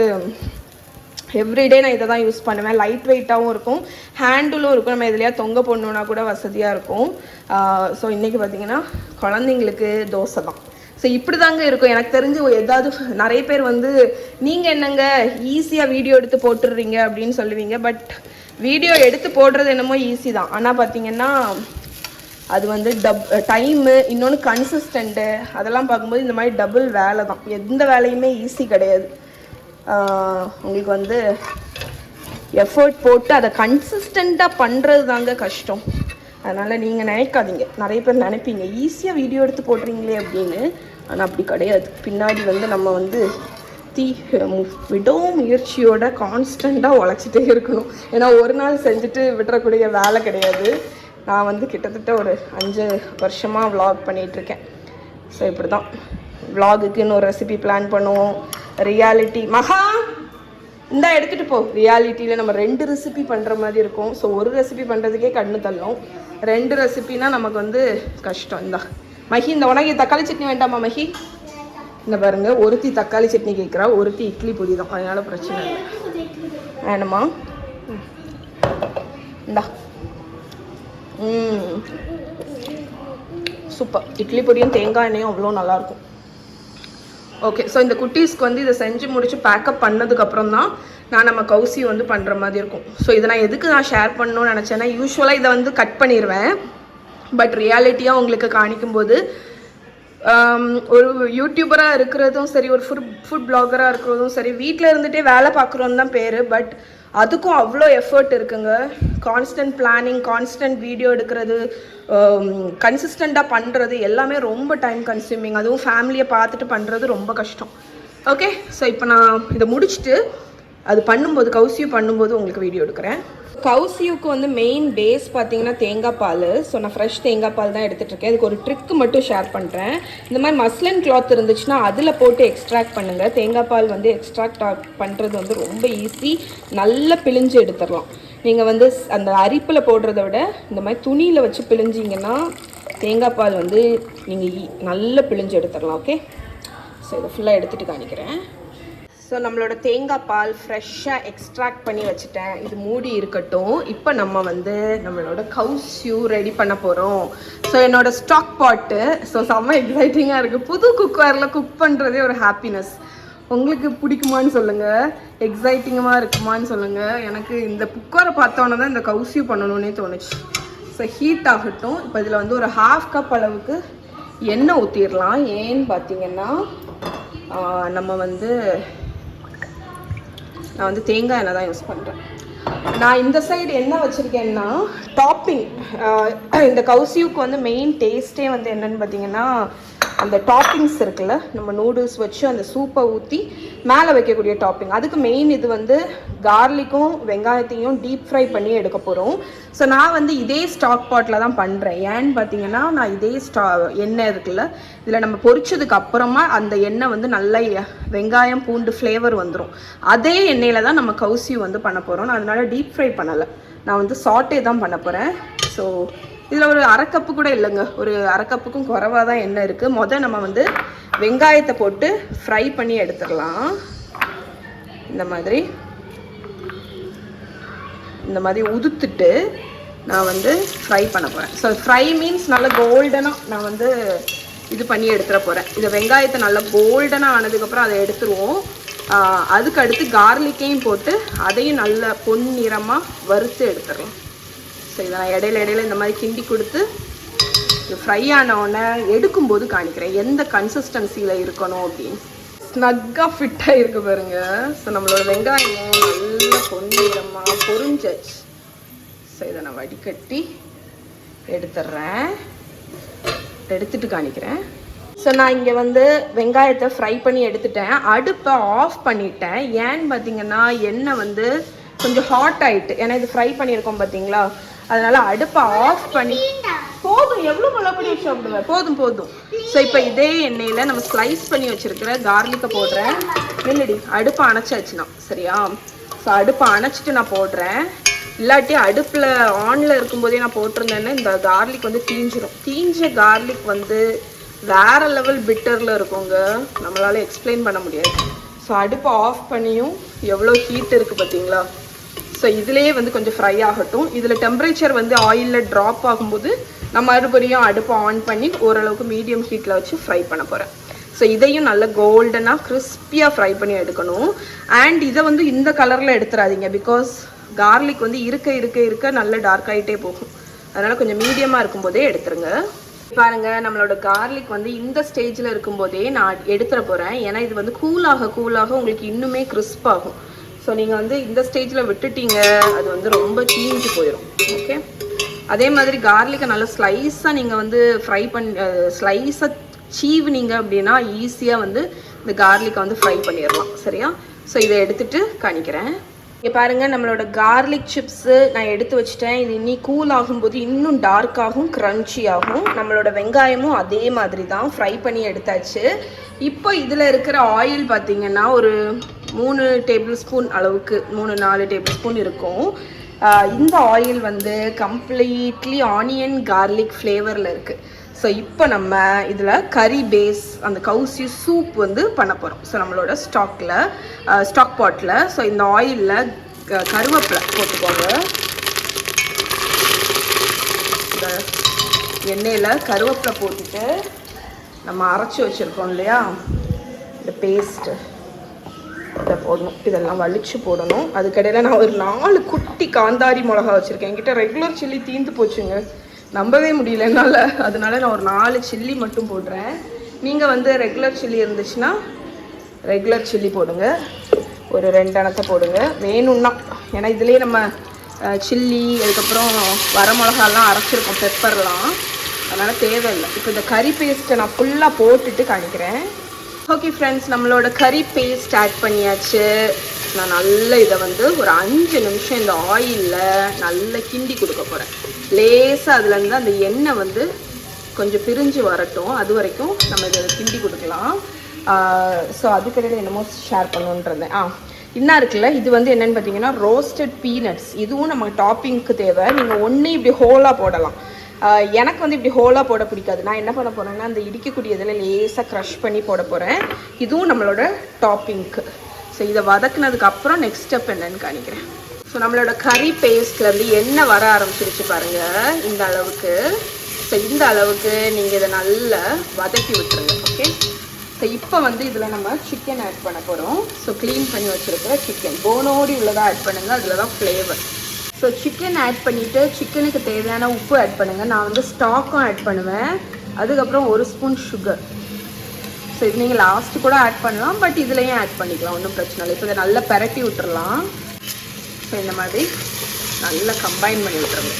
எவ்ரிடே நான் இதை தான் யூஸ் பண்ணுவேன். லைட் வெயிட்டாகவும் இருக்கும், ஹேண்டிலும் இருக்கும். நம்ம எதுலையா தொங்க போடணுன்னா கூட வசதியாக இருக்கும். ஸோ இன்றைக்கி பார்த்திங்கன்னா குழந்தைங்களுக்கு தோசை தான். ஸோ இப்படி தாங்க இருக்கும். எனக்கு தெரிஞ்சு ஏதாவது நிறைய பேர் வந்து நீங்கள் என்னங்க ஈஸியாக வீடியோ எடுத்து போட்டுடுறீங்க அப்படின்னு சொல்லுவீங்க. பட் வீடியோ எடுத்து போடுறது என்னமோ ஈஸி தான், ஆனால் பார்த்திங்கன்னா அது வந்து டைமு, இன்னொன்று கன்சிஸ்டண்ட்டு, அதெல்லாம் பார்க்கும்போது இந்த மாதிரி டபுள் வேலை தான். எந்த வேலையுமே ஈஸி கிடையாது. உங்களுக்கு வந்து எஃபர்ட் போட்டு அதை கன்சிஸ்டண்ட்டாக பண்ணுறது தாங்க கஷ்டம். அதனால் நீங்கள் நினைக்காதீங்க, நிறைய பேர் நினைப்பீங்க ஈஸியாக வீடியோ எடுத்து போடுறீங்களே அப்படின்னு. ஆனால் அப்படி கிடையாது. பின்னாடி வந்து நம்ம வந்து விடாமுயற்சியோட கான்ஸ்டண்ட்டாக உழைச்சிட்டே இருக்கணும். ஏன்னா ஒரு நாள் செஞ்சுட்டு விட்டுறக்கூடிய வேலை கிடையாது. நான் வந்து கிட்டத்தட்ட ஒரு 5 வருஷமாக vlog பண்ணிகிட்ருக்கேன். ஸோ இப்படி தான் vlogக்குன்னு ஒரு ரெசிபி பிளான் பண்ணுவோம். ரியாலிட்டி மகா இந்தா எடுத்துகிட்டு போ. ரியாலிட்டியில் நம்ம 2 ரெசிபி பண்ணுற மாதிரி இருக்கும். ஸோ ஒரு ரெசிபி பண்ணுறதுக்கே கண்ணு தள்ளும். 2 ரெசிபினா நமக்கு வந்து கஷ்டம். இந்தா மஹி, இந்த உனக்கு தக்காளி சட்னி வேண்டாமா மஹி? இந்த பாருங்க, ஒருத்தி தக்காளி சட்னி கேட்குறா, ஒருத்தி இட்லி பொடி தான். அதனால் பிரச்சனை இல்லை. வேணுமா? இந்தா. சூப்பர். இட்லி பொடியும் தேங்காய் எண்ணெயும் அவ்வளோ நல்லாயிருக்கும். ஓகே, ஸோ இந்த குட்டீஸ்க்கு வந்து இதை செஞ்சு முடிச்சு பேக்கப் பண்ணதுக்கப்புறம் தான் நான் நம்ம கவுசி வந்து பண்ணுற மாதிரி இருக்கும். ஸோ இதை நான் எதுக்கு நான் ஷேர் பண்ணணும்னு நினச்சேன்னா, யூஸ்வலாக இதை வந்து கட் பண்ணிடுவேன். பட் ரியாலிட்டியாக உங்களுக்கு காணிக்கும்போது ஒரு யூடியூபராக இருக்கிறதும் சரி, ஒரு ஃபுட் பிளாகராக இருக்கிறதும் சரி, வீட்டில் இருந்துகிட்டே வேலை பார்க்குறோன்னு தான் பேர். பட் அதுக்கும் அவ்வளோ எஃபர்ட் இருக்குங்க. கான்ஸ்டன்ட் பிளானிங், கான்ஸ்டன்ட் வீடியோ எடுக்கிறது, கன்சிஸ்டண்ட்டாக பண்ணுறது எல்லாமே ரொம்ப டைம் கன்சியூமிங். அதுவும் ஃபேமிலியை பார்த்துட்டு பண்ணுறது ரொம்ப கஷ்டம். ஓகே, ஸோ இப்போ நான் இதை முடிச்சுட்டு அது பண்ணும்போது, கவுசியூ பண்ணும்போது உங்களுக்கு வீடியோ எடுக்கிறேன். கவுசியூக்கு வந்து மெயின் பேஸ் பார்த்தீங்கன்னா தேங்காய் பால். ஸோ நான் ஃப்ரெஷ் தேங்காய் பால் தான் எடுத்துகிட்டு இருக்கேன். இதுக்கு ஒரு ட்ரிக்கு மட்டும் ஷேர் பண்ணுறேன். இந்த மாதிரி மஸ்லின் கிளாத் இருந்துச்சுன்னா அதில் போட்டு எக்ஸ்ட்ராக்ட் பண்ணுங்கள். தேங்காய் பால் வந்து எக்ஸ்ட்ராக்ட் பண்ணுறது வந்து ரொம்ப ஈஸி. நல்லா பிழிஞ்சு எடுத்துடலாம். நீங்கள் வந்து அந்த அரிப்பில் போடுறத விட இந்த மாதிரி துணியில் வச்சு பிழிஞ்சிங்கன்னா தேங்காய் பால் வந்து நீங்கள் நல்லா பிழிஞ்சு எடுத்துடலாம். ஓகே, ஸோ இதை ஃபுல்லாக எடுத்துகிட்டு காணிக்கிறேன். ஸோ நம்மளோட தேங்காய் பால் ஃப்ரெஷ்ஷாக எக்ஸ்ட்ராக்ட் பண்ணி வச்சுட்டேன். இது மூடி இருக்கட்டும். இப்போ நம்ம வந்து நம்மளோட கவுசியூ ரெடி பண்ண போகிறோம். ஸோ என்னோடய ஸ்டாக் பாட்டு, ஸோ செம்ம எக்ஸைட்டிங்காக இருக்குது. புது குக்வேரில் குக் பண்ணுறதே ஒரு ஹாப்பினஸ். உங்களுக்கு பிடிக்குமான்னு சொல்லுங்கள், எக்ஸைட்டிங்காக இருக்குமான்னு சொல்லுங்கள். எனக்கு இந்த குக்கரை பார்த்தோன்னே தான் இந்த கவுசியூ பண்ணணுன்னே தோணுச்சு. ஸோ ஹீட் ஆகட்டும். இப்போ இதில் வந்து ஒரு 1/2 கப் அளவுக்கு எண்ணெய் ஊற்றிடலாம். ஏன்னு பார்த்தீங்கன்னா நான் வந்து தேங்காய் எண்ணெய் தான் யூஸ் பண்ணுறேன். நான் இந்த சைடு என்ன வச்சுருக்கேன்னா டாப்பிங். இந்த கவுசியூக்கு வந்து மெயின் டேஸ்ட்டே வந்து என்னென்னு பார்த்தீங்கன்னா அந்த டாப்பிங்ஸ் இருக்குல்ல, நம்ம நூடுல்ஸ் வச்சு அந்த சூப்பை ஊற்றி மேலே வைக்கக்கூடிய டாப்பிங். அதுக்கு மெயின் இது வந்து கார்லிக்கும் வெங்காயத்தையும் டீப் ஃப்ரை பண்ணி எடுக்க போகிறோம். ஸோ நான் வந்து இதே ஸ்டாக் பாட்டில் தான் பண்ணுறேன். ஏன்னு பார்த்தீங்கன்னா நான் இதே எண்ணெய் இருக்குல்ல, இதில் நம்ம பொரிச்சதுக்கு அப்புறமா அந்த எண்ணெய் வந்து நல்லா வெங்காயம் பூண்டு ஃப்ளேவர் வந்துடும். அதே எண்ணெயில் தான் நம்ம கவுசியூ வந்து பண்ண போகிறோம். நான் அதனால் டீப் ஃப்ரை பண்ணலை, நான் வந்து சாட்டே தான் பண்ண போகிறேன். ஸோ இதில் ஒரு 1/2 கப்பு கூட இல்லைங்க, ஒரு 1/2 கப்புக்கும் குறைவாக தான் எண்ணெய் இருக்குது. நம்ம வந்து வெங்காயத்தை போட்டு ஃப்ரை பண்ணி எடுத்துடலாம். இந்த மாதிரி உதுத்துட்டு நான் வந்து ஃப்ரை பண்ண போகிறேன். ஸோ ஃப்ரை மீன்ஸ் நல்லா கோல்டனாக நான் வந்து இது பண்ணி எடுத்துட போகிறேன். இந்த வெங்காயத்தை நல்லா கோல்டனாக ஆனதுக்கப்புறம் அதை எடுத்துருவோம். அதுக்கு அடுத்து கார்லிக்கையும் போட்டு அதையும் நல்லா பொன்னிறமாக வறுத்து எடுத்துடலாம். ஸோ இதை நான் இடையில இந்த மாதிரி கிண்டி கொடுத்து இது ஃப்ரை ஆனவுடனே எடுக்கும்போது காணிக்கிறேன் எந்த கன்சிஸ்டன்சியில் இருக்கணும் அப்படின்னு. ஸ்னக்காக ஃபிட்டாக இருக்கு பாருங்க. ஸோ நம்மளோட வெங்காயம் நல்லா பொன்னிறமாக பொரிஞ்சாச்சு. ஸோ இதை நான் வடிகட்டி எடுத்துட்டு காணிக்கிறேன். ஸோ நான் இங்கே வந்து வெங்காயத்தை ஃப்ரை பண்ணி எடுத்துட்டேன். அடுப்பை ஆஃப் பண்ணிட்டேன். ஏன்னு பார்த்தீங்கன்னா எண்ணெய் வந்து கொஞ்சம் ஹாட் ஆகிட்டு, ஏன்னா இது ஃப்ரை பண்ணியிருக்கோம் பார்த்தீங்களா, அதனால அடுப்பை ஆஃப் பண்ணி போதும். எவ்வளோ மிளகாடி வச்சு சாப்பிடுவேன், போதும். ஸோ இப்போ இதே எண்ணெயில் நம்ம ஸ்லைஸ் பண்ணி வச்சுருக்கிற கார்லிக்கை போடுறேன். இல்லடி, அடுப்பை அணைச்சாச்சுன்னா சரியா. ஸோ அடுப்பை அணைச்சிட்டு நான் போடுறேன். இல்லாட்டி அடுப்பில் ஆனில் இருக்கும்போதே நான் போட்டிருந்தேன்னா இந்த கார்லிக் வந்து தீஞ்சிரும். தீஞ்ச கார்லிக் வந்து வேறு லெவல் பிட்டரில் இருக்குங்க, நம்மளால் எக்ஸ்பிளைன் பண்ண முடியாது. ஸோ அடுப்பை ஆஃப் பண்ணியும் எவ்வளோ ஹீட் இருக்குது பார்த்தீங்களா. ஸோ இதிலே வந்து கொஞ்சம் ஃப்ரை ஆகட்டும். இதில் டெம்பரேச்சர் வந்து ஆயிலில் ட்ராப் ஆகும்போது நான் மறுபடியும் அடுப்பை ஆன் பண்ணி ஓரளவுக்கு மீடியம் ஹீட்டில் வச்சு ஃப்ரை பண்ண போகிறேன். ஸோ இதையும் நல்ல கோல்டனாக கிறிஸ்பியாக ஃப்ரை பண்ணி எடுக்கணும். அண்ட் இதை வந்து இந்த கலரில் எடுத்துடாதீங்க, பிகாஸ் கார்லிக் வந்து இருக்க நல்ல டார்க் ஆகிட்டே போகும். அதனால் கொஞ்சம் மீடியமாக இருக்கும்போதே எடுத்துருங்க. பாருங்க, நம்மளோட கார்லிக் வந்து இந்த ஸ்டேஜில் இருக்கும்போதே நான் எடுத்துட போகிறேன். ஏன்னா இது வந்து கூலாக உங்களுக்கு இன்னுமே கிறிஸ்ப் ஆகும். ஸோ நீங்கள் வந்து இந்த ஸ்டேஜில் விட்டுட்டீங்க, அது வந்து ரொம்ப தீஞ்சு போயிடும். ஓகே, அதே மாதிரி கார்லிக்கை நல்லா ஸ்லைஸாக நீங்கள் வந்து ஃப்ரை ஸ்லைஸாக சீவுனீங்க அப்படின்னா ஈஸியாக வந்து இந்த கார்லிக்கை வந்து ஃப்ரை பண்ணிடலாம் சரியா. ஸோ இதை எடுத்துகிட்டு காணிக்கிறேன். இங்கே பாருங்கள், நம்மளோட கார்லிக் சிப்ஸு நான் எடுத்து வச்சுட்டேன். இது இன்னி கூல் ஆகும்போது இன்னும் டார்க்காகும், க்ரன்ச்சி ஆகும். நம்மளோட வெங்காயமும் அதே மாதிரி தான் ஃப்ரை பண்ணி எடுத்தாச்சு. இப்போ இதில் இருக்கிற ஆயில் பார்த்திங்கன்னா ஒரு 3 டேபிள் ஸ்பூன் அளவுக்கு, 3-4 டேபிள் ஸ்பூன் இருக்கும். இந்த ஆயில் வந்து கம்ப்ளீட்லி ஆனியன் கார்லிக் ஃப்ளேவரில் இருக்குது. ஸோ இப்போ நம்ம இதில் கறி பேஸ் அந்த கவுசி சூப் வந்து பண்ண போகிறோம். ஸோ நம்மளோட ஸ்டாக் பாட்டில் ஸோ இந்த ஆயிலில் கருவேப்பிலை போட்டுக்கோங்க. இந்த எண்ணெயில் கருவேப்பிலை போட்டுட்டு நம்ம அரைச்சி வச்சுருக்கோம் இல்லையா இந்த பேஸ்ட்டு, இதை போடணும். இதெல்லாம் வலிச்சு போடணும். அதுக்கடையில் நான் ஒரு 4 குட்டி காந்தாரி மிளகா வச்சுருக்கேன். என்கிட்ட ரெகுலர் சில்லி தீந்து போச்சுங்க, நம்பவே முடியல என்னால். அதனால நான் ஒரு 4 சில்லி மட்டும் போடுறேன். நீங்கள் வந்து ரெகுலர் சில்லி இருந்துச்சுன்னா ரெகுலர் சில்லி போடுங்க, ஒரு 2 அணத்தை போடுங்க வேணும்னா. ஏன்னா இதுலேயே நம்ம சில்லி அதுக்கப்புறம் வர மிளகாலாம் அரைச்சிருக்கோம், பெப்பர்லாம், அதனால் தேவையில்லை. இப்போ இந்த கறி பேஸ்ட்டை நான் ஃபுல்லாக போட்டுட்டு காணிக்கிறேன். ஓகே ஃப்ரெண்ட்ஸ், நம்மளோட கறி பேஸ்ட் ஆட் பண்ணியாச்சு. நான் நல்ல இதை வந்து ஒரு 5 நிமிஷம் இந்த ஆயிலில் நல்லா கிண்டி கொடுக்க போகிறேன். லேசாக அதுலேருந்து அந்த எண்ணெய் வந்து கொஞ்சம் பிரிஞ்சு வரட்டும், அது வரைக்கும் நம்ம இதை கிண்டி கொடுக்கலாம். ஸோ அதுக்கிடையில் என்னமோ ஷேர் பண்ணுன்றேன். இன்னும் இருக்குல்ல, இது வந்து என்னென்னு பார்த்தீங்கன்னா ரோஸ்டட் பீனட்ஸ். இதுவும் நமக்கு டாப்பிங்க்கு தேவை. நீங்கள் ஒன்று இப்படி ஹோலாக போடலாம். எனக்கு வந்து இப்படி ஹோலாக போட பிடிக்காது. நான் என்ன பண்ண போகிறேன்னா அந்த இடிக்கக்கூடிய இதில் லேசாக க்ரஷ் பண்ணி போட போகிறேன். இதுவும் நம்மளோட டாப்பிங்க்கு. ஸோ இதை வதக்குனதுக்கு அப்புறம் நெக்ஸ்ட் ஸ்டெப் என்னன்னு காணிக்கிறேன். ஸோ நம்மளோட கறி பேஸ்ட்லேருந்து எண்ணெய் வர ஆரம்பிச்சிருச்சு பாருங்கள், இந்த அளவுக்கு. ஸோ இந்த அளவுக்கு நீங்கள் இதை நல்லா வதக்கி விட்டுருங்க. ஓகே, ஸோ இப்போ வந்து இதில் நம்ம சிக்கன் ஆட் பண்ண போகிறோம். ஸோ க்ளீன் பண்ணி வச்சுருக்கிற சிக்கன் போனோடி உள்ளதாக ஆட் பண்ணுங்கள், அதில் தான் ஃப்ளேவர். ஸோ சிக்கன் ஆட் பண்ணிவிட்டு சிக்கனுக்கு தேவையான உப்பு ஆட் பண்ணுங்கள். நான் வந்து ஸ்டாக்கும் ஆட் பண்ணுவேன். அதுக்கப்புறம் 1 ஸ்பூன் சுகர். ஸோ இது நீங்கள் லாஸ்ட்டு கூட ஆட் பண்ணலாம், பட் இதுலேயும் ஆட் பண்ணிக்கலாம், ஒன்றும் பிரச்சனை இல்லை. இப்போ இதை நல்லா பரட்டி விட்டுறலாம். ஸோ இந்த மாதிரி நல்லா கம்பைன் பண்ணி விட்டுருங்க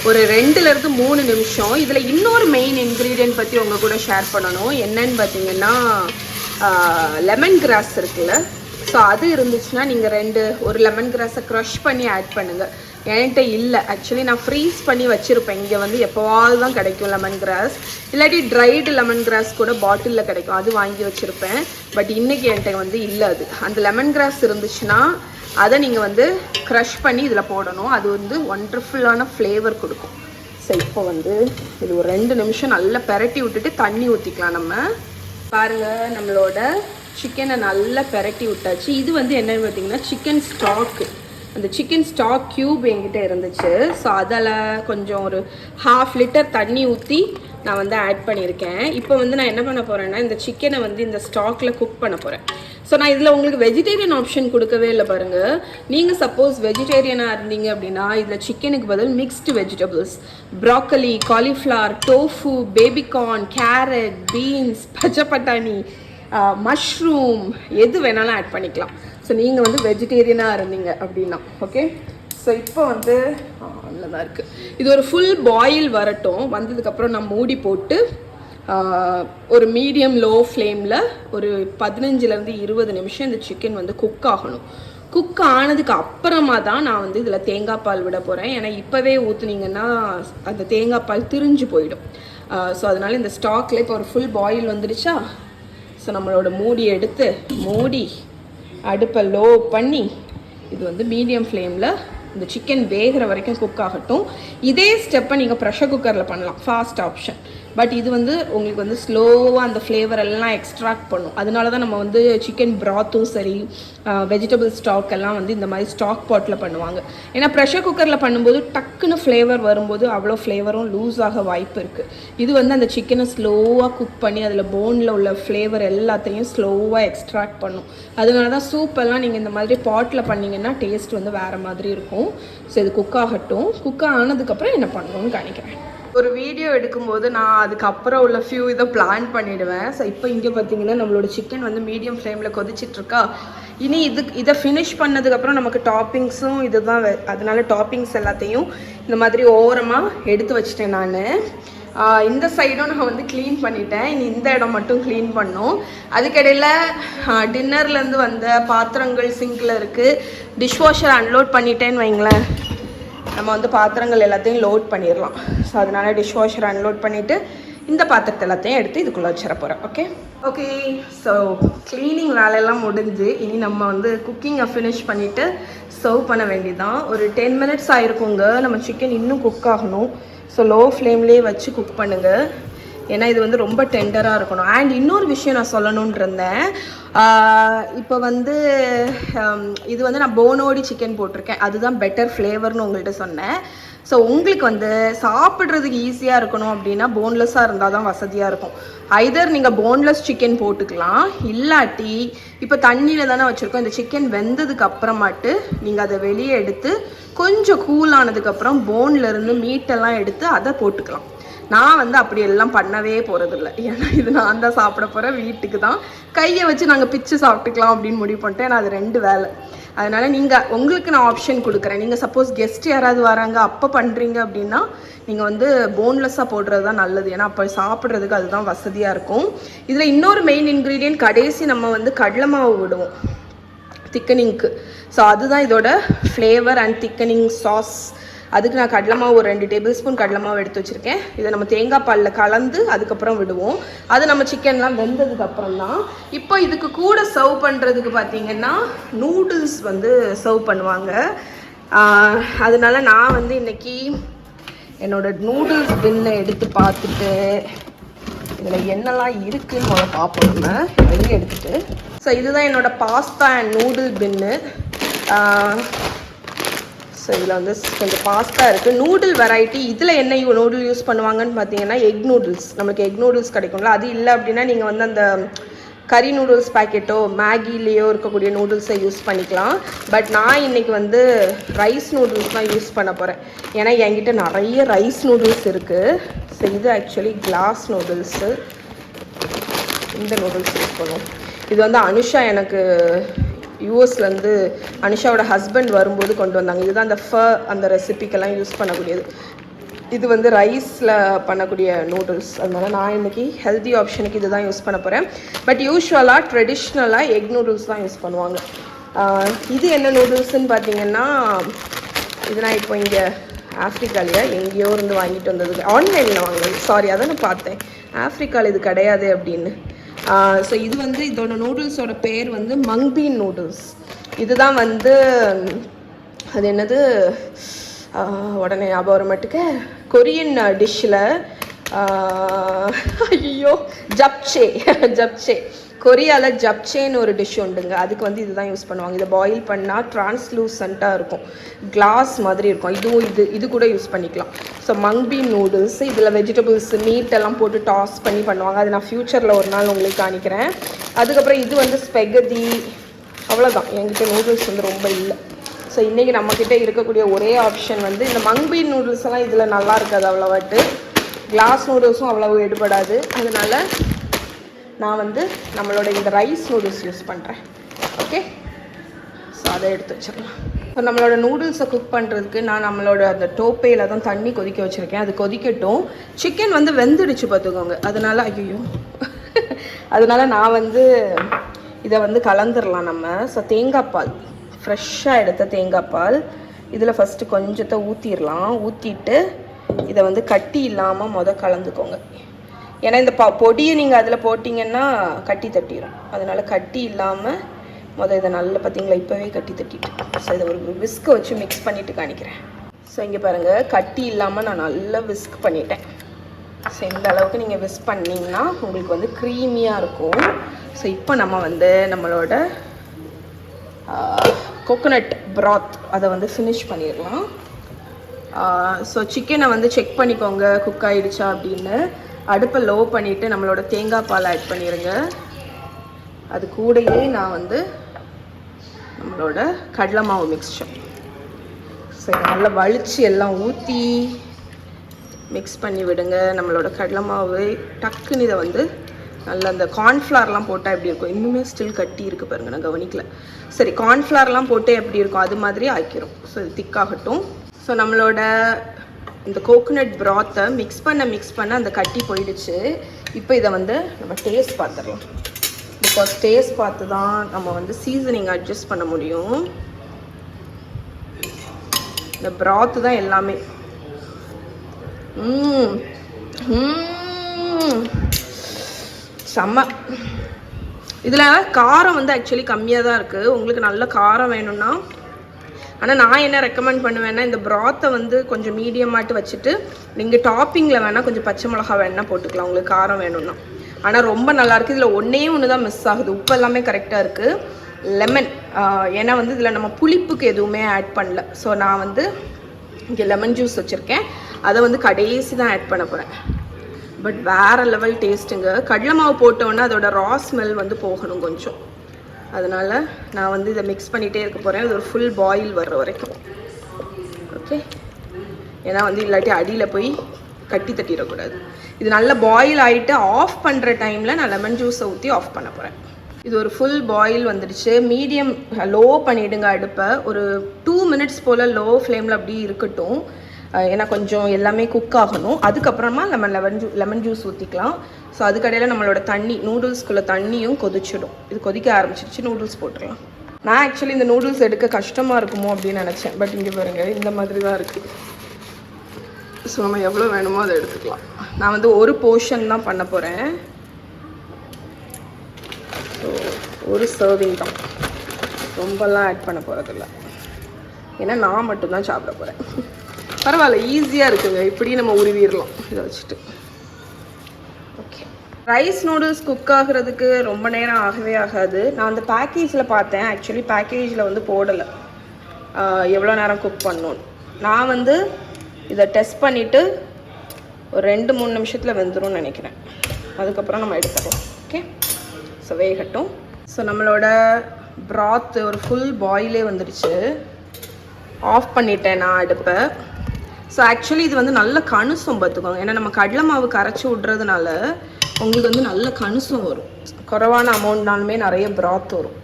ஒரு 2லேருந்து 3 நிமிஷம். இதில் இன்னொரு மெயின் இன்க்ரீடியன்ட் பற்றி உங்கள் கூட ஷேர் பண்ணணும். என்னன்னு பார்த்தீங்கன்னா லெமன் கிராஸ் இருக்குல்ல, ஸோ அது இருந்துச்சுன்னா நீங்கள் ஒரு லெமன் கிராஸை க்ரஷ் பண்ணி ஆட் பண்ணுங்கள். என்கிட்ட இல்லை, ஆக்சுவலி நான் ஃப்ரீஸ் பண்ணி வச்சுருப்பேன். இங்கே வந்து எப்போவாது தான் கிடைக்கும் லெமன் கிராஸ், இல்லாட்டி ட்ரைடு லெமன் கிராஸ் கூட பாட்டிலில் கிடைக்கும், அது வாங்கி வச்சுருப்பேன். பட் இன்றைக்கி என்கிட்ட வந்து இல்லை. அது அந்த லெமன் கிராஸ் இருந்துச்சுன்னா அதை நீங்கள் வந்து க்ரஷ் பண்ணி இதில் போடணும். அது வந்து ஒண்டர்ஃபுல்லான ஃப்ளேவர் கொடுக்கும். ஸோ இப்போ வந்து இது ஒரு 2 நிமிஷம் நல்லா பெரட்டி விட்டுட்டு தண்ணி ஊற்றிக்கலாம். நம்ம பாருங்கள், நம்மளோட சிக்கனை நல்லா பெரட்டி விட்டாச்சு. இது வந்து என்னென்னு பார்த்தீங்கன்னா சிக்கன் ஸ்டாக்கு. அந்த சிக்கன் ஸ்டாக் க்யூப் என்கிட்ட இருந்துச்சு. ஸோ அதில் கொஞ்சம் ஒரு 1/2 லிட்டர் தண்ணி ஊற்றி நான் வந்து ஆட் பண்ணியிருக்கேன். இப்போ வந்து நான் என்ன பண்ண போகிறேன்னா இந்த சிக்கனை வந்து இந்த ஸ்டாக்கில் குக் பண்ண போகிறேன். ஸோ நான் இதில் உங்களுக்கு வெஜிடேரியன் ஆப்ஷன் கொடுக்கவே இல்லை பாருங்கள். நீங்கள் சப்போஸ் வெஜிடேரியனாக இருந்தீங்க அப்படின்னா இதில் சிக்கனுக்கு பதில் mixed vegetables, broccoli, cauliflower, tofu, baby corn, carrot, beans, பச்சை பட்டாணி, மஷ்ரூம் எது வேணாலும் ஆட் பண்ணிக்கலாம். ஸோ நீங்கள் வந்து வெஜிடேரியனாக இருந்தீங்க அப்படின்னா ஓகே. ஸோ இப்போ வந்து நல்லதாக இருக்குது. இது ஒரு ஃபுல் பாயில் வரட்டும். வந்ததுக்கப்புறம் நான் மூடி போட்டு ஒரு மீடியம் லோ ஃப்ளேமில் ஒரு 15லேருந்து 20 நிமிஷம் இந்த சிக்கன் வந்து குக் ஆகணும். குக் ஆனதுக்கு அப்புறமா தான் நான் வந்து இதில் தேங்காய் பால் விட போகிறேன். ஏன்னா இப்போவே ஊற்றுனீங்கன்னா அந்த தேங்காய் பால் திரிஞ்சு போயிடும். ஸோ அதனால் இந்த ஸ்டாக்கில் இப்போ ஒரு ஃபுல் பாயில் வந்துடுச்சா. ஸோ நம்மளோட மூடி எடுத்து மூடி அடுப்பை லோ பண்ணி இது வந்து மீடியம் ஃப்ளேமில் இந்த சிக்கன் வேகிற வரைக்கும் குக் ஆகட்டும். இதே ஸ்டெப்பை நீங்கள் ப்ரெஷர் குக்கரில் பண்ணலாம், ஃபாஸ்ட் ஆப்ஷன். பட் இது வந்து உங்களுக்கு வந்து ஸ்லோவாக அந்த ஃப்ளேவர் எல்லாம் எக்ஸ்ட்ராக்ட் பண்ணும். அதனால தான் நம்ம வந்து சிக்கன் ப்ராத்தும் சரி வெஜிடபிள் ஸ்டாக் எல்லாம் வந்து இந்த மாதிரி ஸ்டாக் பாட்டில் பண்ணுவாங்க. ஏன்னா ப்ரெஷர் குக்கரில் பண்ணும்போது டக்குன்னு ஃப்ளேவர் வரும்போது அவ்வளோ ஃப்ளேவரும் லூஸ் ஆக வாய்ப்பு இருக்குது. இது வந்து அந்த சிக்கனை ஸ்லோவாக குக் பண்ணி அதில் போனில் உள்ள ஃப்ளேவர் எல்லாத்தையும் ஸ்லோவாக எக்ஸ்ட்ராக்ட் பண்ணும். அதனால தான் சூப்பெல்லாம் நீங்கள் இந்த மாதிரி பாட்டில் பண்ணிங்கன்னா டேஸ்ட் வந்து வேறு மாதிரி இருக்கும். ஸோ இது குக் ஆகட்டும். குக் ஆனதுக்கப்புறம் என்ன பண்ணணும்னு காணிக்கிறேன். ஒரு வீடியோ எடுக்கும்போது நான் அதுக்கப்புறம் உள்ள ஃபியூ இதை பிளான் பண்ணிவிடுவேன். ஸோ இப்போ இங்கே பார்த்தீங்கன்னா நம்மளோட சிக்கன் வந்து மீடியம் ஃப்ளேமில் கொதிச்சிட்ருக்கா. இனி இதை ஃபினிஷ் பண்ணதுக்கப்புறம் நமக்கு டாப்பிங்ஸும் இது தான். அதனால டாப்பிங்ஸ் எல்லாத்தையும் இந்த மாதிரி ஓரமாக எடுத்து வச்சிட்டேன் நான். இந்த சைடும் நான் வந்து க்ளீன் பண்ணிட்டேன். இனி இந்த இடம் மட்டும் க்ளீன் பண்ணோம். அதுக்கிடையில் டின்னர்லேருந்து வந்த பாத்திரங்கள் சிங்கில் இருக்குது. டிஷ்வாஷர் அன்லோட் பண்ணிட்டேன்னு வைங்களேன், நம்ம வந்து பாத்திரங்கள் எல்லாத்தையும் லோட் பண்ணிடலாம். ஸோ அதனால் டிஷ்வாஷர் அன்லோட் பண்ணிவிட்டு இந்த பாத்திரத்தை எல்லாத்தையும் எடுத்து இதுக்குள்ளே வச்சிட போகிறேன். ஓகே. ஸோ க்ளீனிங் வேலையெல்லாம் முடிஞ்சு இனி நம்ம வந்து குக்கிங்கை ஃபினிஷ் பண்ணிவிட்டு சர்வ் பண்ண வேண்டியதான். ஒரு 10 மினிட்ஸ் ஆகிருக்குங்க. நம்ம சிக்கன் இன்னும் குக் ஆகணும். ஸோ லோ ஃப்ளேம்லேயே வச்சு குக் பண்ணுங்கள். ஏன்னா இது வந்து ரொம்ப டெண்டராக இருக்கணும். அண்ட் இன்னொரு விஷயம் நான் சொல்லணுன்னு இருந்தேன். இப்போ வந்து இது வந்து நான் போனோடி சிக்கன் போட்டிருக்கேன், அதுதான் பெட்டர் ஃப்ளேவர்னு உங்கள்கிட்ட சொன்னேன். ஸோ உங்களுக்கு வந்து சாப்பிட்றதுக்கு ஈஸியாக இருக்கணும் அப்படின்னா போன்லெஸ்ஸாக இருந்தால் தான் வசதியாக இருக்கும். ஐதர் நீங்கள் போன்லெஸ் சிக்கன் போட்டுக்கலாம், இல்லாட்டி இப்போ தண்ணியில் தானே வச்சுருக்கோம். இந்த சிக்கன் வெந்ததுக்கு அப்புறமாட்டு நீங்கள் அதை வெளியே எடுத்து கொஞ்சம் கூல் ஆனதுக்கப்புறம் போன்லேருந்து மீட்டெல்லாம் எடுத்து அதை போட்டுக்கலாம். நான் வந்து அப்படி எல்லாம் பண்ணவே போகிறதில்ல. ஏன்னா இது நான் தான் சாப்பிட போகிறேன், வீட்டுக்கு தான், கையை வச்சு நாங்கள் பிச்சு சாப்பிட்டுக்கலாம் அப்படின்னு முடிவு பண்ணிட்டேன். ஏன்னா அது 2 வேலை. அதனால் நீங்கள் உங்களுக்கு நான் ஆப்ஷன் கொடுக்குறேன். நீங்கள் சப்போஸ் கெஸ்ட் யாராவது வராங்க அப்போ பண்ணுறீங்க அப்படின்னா நீங்கள் வந்து போன்லெஸ்ஸாக போடுறது தான் நல்லது. ஏன்னா அப்போ சாப்பிட்றதுக்கு அதுதான் வசதியாக இருக்கும். இதில் இன்னொரு மெயின் இன்க்ரீடியன்ட் கடைசி நம்ம வந்து கடலை மாவு விடுவோம் திக்கனிங்க்கு. ஸோ அதுதான் இதோட ஃப்ளேவர் அண்ட் திக்கனிங் சாஸ். அதுக்கு நான் கடலை மாவு ஒரு 2 டேபிள் ஸ்பூன் கடலை மாவு எடுத்து வச்சுருக்கேன். இதை நம்ம தேங்காய் பாலில் கலந்து அதுக்கப்புறம் விடுவோம். அது நம்ம சிக்கன்லாம் வெந்ததுக்கப்புறம் தான். இப்போ இதுக்கு கூட சர்வ் பண்ணுறதுக்கு பார்த்திங்கன்னா நூடுல்ஸ் வந்து சர்வ் பண்ணுவாங்க. அதனால நான் வந்து இன்றைக்கி என்னோடய நூடுல்ஸ் பின்னை எடுத்து பார்த்துட்டு இதில் என்னெல்லாம் இருக்குதுன்னு முதல்ல பார்ப்போம். நம்ம வெளியே எடுத்துகிட்டு. ஸோ இதுதான் என்னோடய pasta and noodle pin. So இதில் வந்து கொஞ்சம் பாஸ்தா இருக்குது. நூடுல் வெரைட்டி இதில் என்ன நூடுல் யூஸ் பண்ணுவாங்கன்னு பார்த்தீங்கன்னா எக் நூடுல்ஸ். நம்மளுக்கு எக் நூடுல்ஸ் கிடைக்கும்ல, அது இல்லை அப்படின்னா நீங்கள் வந்து அந்த கறி நூடுல்ஸ் பேக்கெட்டோ மேகிலேயோ இருக்கக்கூடிய நூடுல்ஸை யூஸ் பண்ணிக்கலாம். பட் நான் இன்றைக்கி வந்து ரைஸ் நூடுல்ஸ் தான் யூஸ் பண்ண போகிறேன். ஏன்னா என்கிட்ட நிறைய ரைஸ் நூடுல்ஸ் இருக்குது. ஸோ இது ஆக்சுவலி கிளாஸ் நூடுல்ஸு. இந்த நூடுல்ஸ் யூஸ் பண்ணுவோம். இது வந்து அனுஷா எனக்கு யூஎஸ்லேருந்து அனுஷாவோட ஹஸ்பண்ட் வரும்போது கொண்டு வந்தாங்க. இதுதான் அந்த ரெசிபிக்கெல்லாம் யூஸ் பண்ணக்கூடியது. இது வந்து ரைஸில் பண்ணக்கூடிய நூடுல்ஸ். அதனால நான் இன்றைக்கி ஹெல்தி ஆப்ஷனுக்கு இது தான் யூஸ் பண்ண போகிறேன். பட் யூஸ்வலாக ட்ரெடிஷ்னலாக எக் நூடுல்ஸ் தான் யூஸ் பண்ணுவாங்க. இது என்ன நூடுல்ஸ்ன்னு பார்த்தீங்கன்னா இது நான் இப்போ இங்கே ஆஃப்ரிக்காவில் எங்கேயோ இருந்து வாங்கிட்டு வந்தது, ஆன்லைனில் வாங்கினது. சாரி, அதை நான் பார்த்தேன் ஆஃப்ரிக்காவில் இது கிடையாது அப்படின்னு. ஸோ இது வந்து இதோட நூடுல்ஸோட பேர் வந்து மங்பீன் நூடுல்ஸ். இதுதான் வந்து அது என்னது உடனே ஞாபகம் வர மாட்டுக்கு கொரியன் டிஷ்ஷில் ஐயோ ஜப்சே கொரியாவில் ஜப்சேன்னு ஒரு டிஷ் உண்டுங்க. அதுக்கு வந்து இதுதான் யூஸ் பண்ணுவாங்க. இதை பாயில் பண்ணால் டிரான்ஸ்லூசண்ட்டாக இருக்கும், கிளாஸ் மாதிரி இருக்கும். இது கூட யூஸ் பண்ணிக்கலாம். ஸோ மங்பீன் நூடுல்ஸ் இதில் வெஜிடபிள்ஸ் மீட் எல்லாம் போட்டு டாஸ் பண்ணி பண்ணுவாங்க. அது நான் ஃப்யூச்சரில் ஒரு நாள் உங்களுக்கு காணிக்கிறேன். அதுக்கப்புறம் இது வந்து ஸ்பெகதி. அவ்வளோதான், என்கிட்ட நூடுல்ஸ் வந்து ரொம்ப இல்லை. ஸோ இன்றைக்கி நம்மக்கிட்ட இருக்கக்கூடிய ஒரே ஆப்ஷன் வந்து இந்த மங்பீன் நூடுல்ஸ் எல்லாம் இதில் நல்லா இருக்காது அவ்வளோவாட்டு. கிளாஸ் நூடுல்ஸும் அவ்வளோ எடுபடாது. அதனால் நான் வந்து நம்மளோட இந்த ரைஸ் நூடுல்ஸ் யூஸ் பண்ணுறேன். ஓகே, ஸோ அதை எடுத்து வச்சிடலாம். ஸோ நம்மளோட நூடுல்ஸை குக் பண்ணுறதுக்கு நான் நம்மளோட அந்த டோப்பையில் தான் தண்ணி கொதிக்க வச்சுருக்கேன். அது கொதிக்கட்டும். சிக்கன் வந்து வெந்துடுச்சு பார்த்துக்கோங்க. அதனால் அதனால் நான் வந்து இதை வந்து கலந்துடலாம் நம்ம. ஸோ தேங்காய் பால், ஃப்ரெஷ்ஷாக எடுத்த தேங்காய் பால் இதில் ஃபஸ்ட்டு கொஞ்சத்தை ஊற்றிடலாம். ஊற்றிட்டு இதை வந்து கட்டி இல்லாமல் கலந்துக்கோங்க. ஏன்னா இந்த பொடியை நீங்கள் அதில் போட்டிங்கன்னா கட்டி தட்டிடும். அதனால் கட்டி இல்லாமல் இதை நல்லா பார்த்தீங்களா, இப்போவே கட்டி தட்டிட்டு. ஸோ இதை ஒரு விஸ்கை வச்சு மிக்ஸ் பண்ணிவிட்டு காணிக்கிறேன். ஸோ இங்கே பாருங்கள், கட்டி இல்லாமல் நான் நல்லா விஸ்க் பண்ணிட்டேன். ஸோ இந்த அளவுக்கு நீங்கள் விஸ்க் பண்ணிங்கன்னா உங்களுக்கு வந்து க்ரீமியாக இருக்கும். ஸோ இப்போ நம்ம வந்து நம்மளோட கோகோனட் ப்ராத் அதை வந்து ஃபினிஷ் பண்ணிடலாம். ஸோ சிக்கனை வந்து செக் பண்ணிக்கோங்க குக் ஆகிடுச்சா அப்படின்னு. அடுப்பை லோ பண்ணிவிட்டு நம்மளோட தேங்காய் பால் ஆட் பண்ணிடுங்க. அது கூடயே நான் வந்து நம்மளோட கடலை மாவு மிக்ஸ்சர் ஸோ நல்லா வலிச்சு எல்லாம் ஊற்றி மிக்ஸ் பண்ணி விடுங்க. நம்மளோட கடலை மாவு டக்குன்னு இதை வந்து நல்லா அந்த கார்ன்ஃப்ளவர்லாம் போட்டால் எப்படி இருக்கும், இன்னுமே ஸ்டில் கட்டி இருக்குது பாருங்கள், நான் கவனிக்கல. சரி, கார்ன்ஃப்ளவர்லாம் போட்டு எப்படி இருக்கும் அது மாதிரி ஆக்கிரும். ஸோ இது திக்காகட்டும். ஸோ நம்மளோட இந்த கோகோனட் ப்ராத்தை மிக்ஸ் பண்ண அந்த கட்டி போயிடுச்சு. இப்போ இதை வந்து நம்ம டேஸ்ட் பார்த்துடலாம். பிகாஸ் டேஸ்ட் பார்த்து தான் நம்ம வந்து சீசனிங் அட்ஜஸ்ட் பண்ண முடியும். இந்த ப்ராத்து தான் எல்லாமே. செம்ம. இதில் காரம் வந்து ஆக்சுவலி கம்மியாக தான் இருக்குது. உங்களுக்கு நல்ல காரம் வேணும்னா, ஆனால் நான் என்ன ரெக்கமெண்ட் பண்ணுவேன்னா இந்த ப்ராத்தை வந்து கொஞ்சம் மீடியமாட்டு வச்சுட்டு நீங்கள் டாப்பிங்கில் வேணால் கொஞ்சம் பச்சை மிளகா வேணால் போட்டுக்கலாம் உங்களுக்கு காரம் வேணும்னா. ஆனால் ரொம்ப நல்லாயிருக்கு. இதில் ஒன்று தான் மிஸ் ஆகுது. உப்பு எல்லாமே கரெக்டாக இருக்குது. லெமன், ஏன்னா வந்து இதில் நம்ம புளிப்புக்கு எதுவுமே ஆட் பண்ணல. ஸோ நான் வந்து இங்கே லெமன் ஜூஸ் வச்சுருக்கேன். அதை வந்து கடைசி தான் ஆட் பண்ண போகிறேன். பட் வேறு லெவல் டேஸ்ட்டுங்க. கடலை மாவு போட்டோன்னா அதோட ரா ஸ்மெல் வந்து போகணும் கொஞ்சம். அதனால் நான் வந்து இதை மிக்ஸ் பண்ணிகிட்டே இருக்க போகிறேன். இது ஒரு ஃபுல் பாயில் வர்ற வரைக்கும். ஓகே, ஏன்னா வந்து இல்லாட்டி அடியில் போய் கட்டி தட்டிடக்கூடாது. இது நல்லா பாயில் ஆகிட்டு ஆஃப் பண்ணுற டைமில் நான் லெமன் ஜூஸை ஊற்றி ஆஃப் பண்ண போகிறேன். இது ஒரு ஃபுல் பாயில் வந்துடுச்சு. மீடியம் லோ பண்ணிவிடுங்க அடுப்பை. ஒரு 2 minutes போல் லோ ஃப்ளேமில் அப்படி இருக்கட்டும். ஏன்னா கொஞ்சம் எல்லாமே குக் ஆகணும். அதுக்கப்புறமா நம்ம லெமன் ஜூஸ் ஊற்றிக்கலாம். ஸோ அதுக்கடையில் நம்மளோட தண்ணி நூடுல்ஸ்குள்ளே தண்ணியும் கொதிச்சிடும். இது கொதிக்க ஆரம்பிச்சிருச்சு. நூடுல்ஸ் போட்டுடலாம். நான் ஆக்சுவலி இந்த நூடுல்ஸ் எடுக்க கஷ்டமாக இருக்குமோ அப்படின்னு நினச்சேன். பட் இங்கே பாருங்கள், இந்த மாதிரி தான் இருக்குது. ஸோ நம்ம எவ்வளோ வேணுமோ அதை எடுத்துக்கலாம். நான் வந்து ஒரு போர்ஷன் தான் பண்ண போகிறேன். ஸோ ஒரு சர்விங் தான், ரொம்பலாம் ஆட் பண்ண போகிறதில்ல. ஏன்னா நான் மட்டும்தான் சாப்பிட போகிறேன். பரவாயில்ல, ஈஸியாக இருக்குங்க. இப்படி நம்ம உருவிடலாம் இதை வச்சுட்டு. ஓகே, ரைஸ் நூடுல்ஸ் குக் ஆகிறதுக்கு ரொம்ப நேரம் ஆகவே ஆகாது. நான் அந்த பேக்கேஜில் பார்த்தேன். ஆக்சுவலி பேக்கேஜில் வந்து போடலை எவ்வளோ நேரம் குக் பண்ணணும்னு. நான் வந்து இதை டெஸ்ட் பண்ணிவிட்டு ஒரு 2-3 நிமிஷத்தில் வெந்துரும்னு நினைக்கிறேன். அதுக்கப்புறம் நம்ம எடுத்துக்கலாம். ஓகே, ஸோ வேகட்டும். ஸோ நம்மளோட ப்ராத் ஒரு ஃபுல் பாயிலே வந்துடுச்சு. ஆஃப் பண்ணிட்டேன் நான் அடுப்பை. ஸோ ஆக்சுவலி இது வந்து நல்ல கணுசம் பார்த்துக்கோங்க. ஏன்னா நம்ம கடலை மாவு கரைச்சி விட்றதுனால உங்களுக்கு வந்து நல்ல கணுசம் வரும். குறைவான அமௌண்ட்னாலுமே நிறைய ப்ராத் வரும்.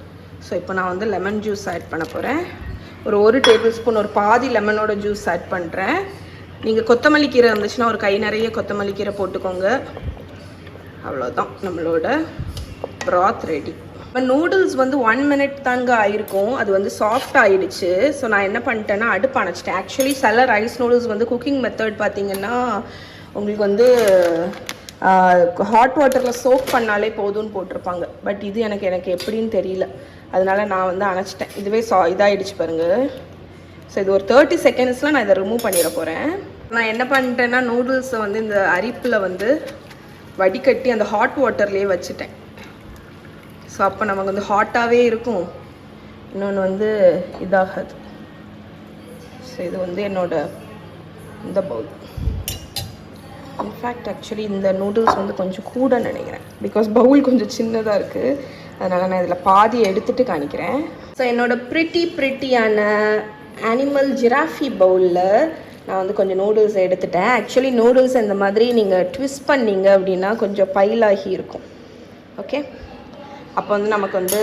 ஸோ இப்போ நான் வந்து லெமன் ஜூஸ் ஆட் பண்ண போகிறேன். ஒரு டேபிள் ஸ்பூன், ஒரு பாதி லெமனோட ஜூஸ் ஆட் பண்ணுறேன். நீங்கள் கொத்தமல்லி கீரை இருந்துச்சுன்னா ஒரு கை நிறைய கொத்தமல்லி கீரை போட்டுக்கோங்க. அவ்வளோதான், நம்மளோட ப்ராத் ரெடி. இப்போ நூடுல்ஸ் வந்து 1 minute தாங்க ஆயிருக்கும். அது வந்து சாஃப்ட் ஆகிடுச்சு. ஸோ நான் என்ன பண்ணிட்டேன்னா அடுப்பு அணைச்சிட்டேன். ஆக்சுவலி சில ரைஸ் நூடுல்ஸ் வந்து குக்கிங் மெத்தட் பார்த்தீங்கன்னா உங்களுக்கு வந்து ஹாட் வாட்டரில் சோக் பண்ணாலே போதும்னு போட்டிருப்பாங்க. பட் இது எனக்கு எப்படின்னு தெரியல. அதனால நான் வந்து அணைச்சிட்டேன். இதுவே இதாகிடுச்சு பாருங்கள். ஸோ இது ஒரு 30 secondsல நான் இதை ரிமூவ் பண்ணிட போகிறேன். நான் என்ன பண்ணிட்டேன்னா நூடுல்ஸை வந்து இந்த அரிப்பில் வந்து வடிகட்டி அந்த ஹாட் வாட்டர்லேயே வச்சுட்டேன். ஸோ அப்போ நமக்கு வந்து ஹாட்டாகவே இருக்கும். இன்னொன்று வந்து இதாகாது. ஸோ இது வந்து என்னோட இந்த பவுல். இன்ஃபேக்ட் ஆக்சுவலி இந்த நூடுல்ஸ் வந்து கொஞ்சம் கூட நினைக்கிறேன். பிகாஸ் பவுல் கொஞ்சம் சின்னதாக இருக்குது. அதனால் நான் இதில் பாதி எடுத்துகிட்டு காணிக்கிறேன். ஸோ என்னோட ப்ரிட்டியான அனிமல் ஜிராஃபி பவுலில் நான் வந்து கொஞ்சம் நூடுல்ஸ் எடுத்துட்டேன். ஆக்சுவலி நூடுல்ஸ் இந்த மாதிரி நீங்கள் ட்விஸ்ட் பண்ணிங்க அப்படின்னா கொஞ்சம் பைலாகி இருக்கும். ஓகே, அப்போ வந்து நமக்கு வந்து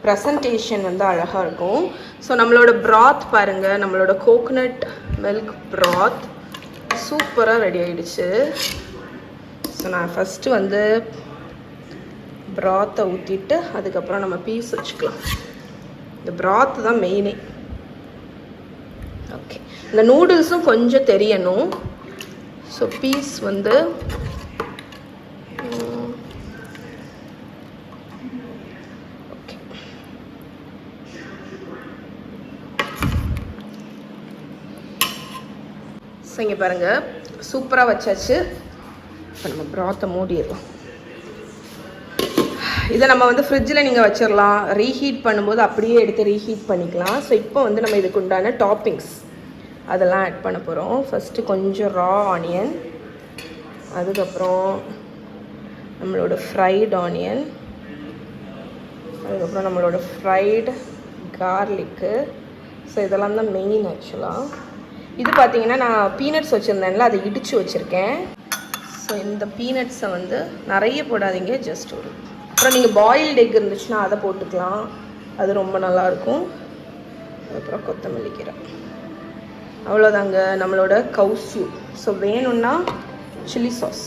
ப்ரெசன்டேஷன் வந்து அழகாக இருக்கும். ஸோ நம்மளோட ப்ராத் பாருங்கள், நம்மளோட கோகோனட் மில்க் ப்ராத் சூப்பராக ரெடி ஆகிடுச்சு. ஸோ நான் ஃபஸ்ட்டு வந்து ப்ராத்தை ஊற்றிட்டு அதுக்கப்புறம் நம்ம பீஸ் வச்சுக்கலாம். இந்த ப்ராத்து தான் மெயினே. ஓகே, இந்த நூடுல்ஸும் கொஞ்சம் தெரியணும். ஸோ பீஸ் வந்து ஓகே, ஸோ இங்கே பாருங்கள் சூப்பராக வச்சாச்சு. இப்போ நம்ம ப்ராத்தை மூடிடலாம். இதை நம்ம வந்து ஃப்ரிட்ஜில் நீங்கள் வச்சிடலாம். ரீஹீட் பண்ணும்போது அப்படியே எடுத்து ரீஹீட் பண்ணிக்கலாம். ஸோ இப்போ வந்து நம்ம இதுக்கு உண்டான டாப்பிங்ஸ் அதெல்லாம் ஆட் பண்ண போகிறோம். ஃபஸ்ட்டு கொஞ்சம் ரா ஆனியன், அதுக்கப்புறம் நம்மளோட ஃப்ரைட் ஆனியன், அதுக்கப்புறம் நம்மளோட ஃப்ரைடு கார்லிக்கு. ஸோ இதெல்லாம் தான் மெயின் ஆக்சுவலாக. இது பார்த்தீங்கன்னா நான் பீனட்ஸ் வச்சுருந்தேன்ல, அதை இடித்து வச்சுருக்கேன். ஸோ இந்த பீனட்ஸை வந்து நிறைய போடாதீங்க, ஜஸ்ட் ஒரு. அப்புறம் நீங்கள் பாயில்டு எக் இருந்துச்சுன்னா அதை போட்டுக்கலாம், அது ரொம்ப நல்லாயிருக்கும். அப்புறம் கொத்தமல்லி கீரை. அவ்வளோதாங்க நம்மளோட கவுசியூ. ஸோ வேணும்னா சில்லி சாஸ்.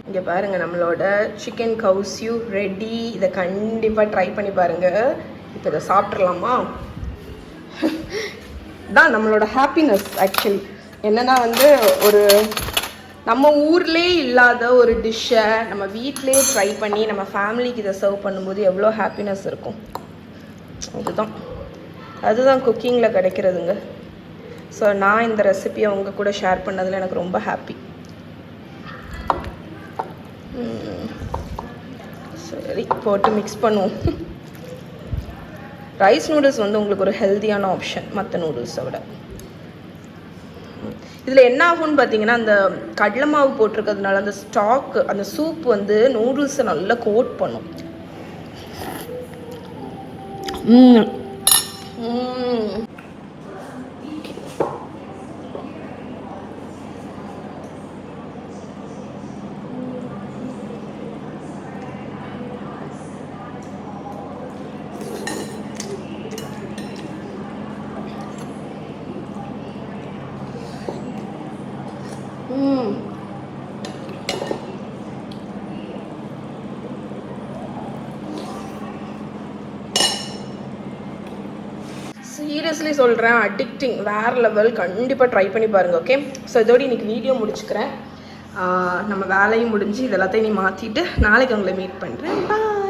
இங்கே பாருங்கள் நம்மளோட சிக்கன் கவுசியூ ரெடி. இதை கண்டிப்பாக ட்ரை பண்ணி பாருங்கள். இப்போ இதை சாப்பிட்றலாமா? தான் நம்மளோட ஹாப்பினஸ் ஆக்சுவலி என்னென்னா வந்து ஒரு நம்ம ஊர்லேயே இல்லாத ஒரு டிஷ்ஷை நம்ம வீட்டிலே ட்ரை பண்ணி நம்ம ஃபேமிலிக்கு இதை சர்வ் பண்ணும்போது எவ்வளோ ஹாப்பினஸ் இருக்கும். அதுதான் குக்கிங்கில் கிடைக்கிறதுங்க. ஸோ நான் இந்த ரெசிபியை உங்கள் கூட ஷேர் பண்ணதில் எனக்கு ரொம்ப ஹாப்பி. சரி, போட்டு மிக்ஸ் பண்ணுவோம். ரைஸ் நூடுல்ஸ் வந்து உங்களுக்கு ஒரு ஹெல்த்தியான ஆப்ஷன் மற்ற நூடுல்ஸை விட. இதில் என்ன ஆகும்னு பார்த்தீங்கன்னா அந்த கடலை மாவு போட்டிருக்கிறதுனால அந்த ஸ்டாக், அந்த சூப் வந்து நூடுல்ஸை நல்லா கோட் பண்ணும். சீரியஸ்லி சொல்கிறேன், அடிக்டிங் வேறு லெவல். கண்டிப்பாக ட்ரை பண்ணி பாருங்கள். ஓகே, ஸோ இதோடு இன்றைக்கி வீடியோ முடிச்சுக்கிறேன். நம்ம வேலையும் முடிஞ்சு இது எல்லாத்தையும் நீ மாற்றிட்டு நாளைக்கு உங்களை மீட் பண்ணுறேன். பாய்.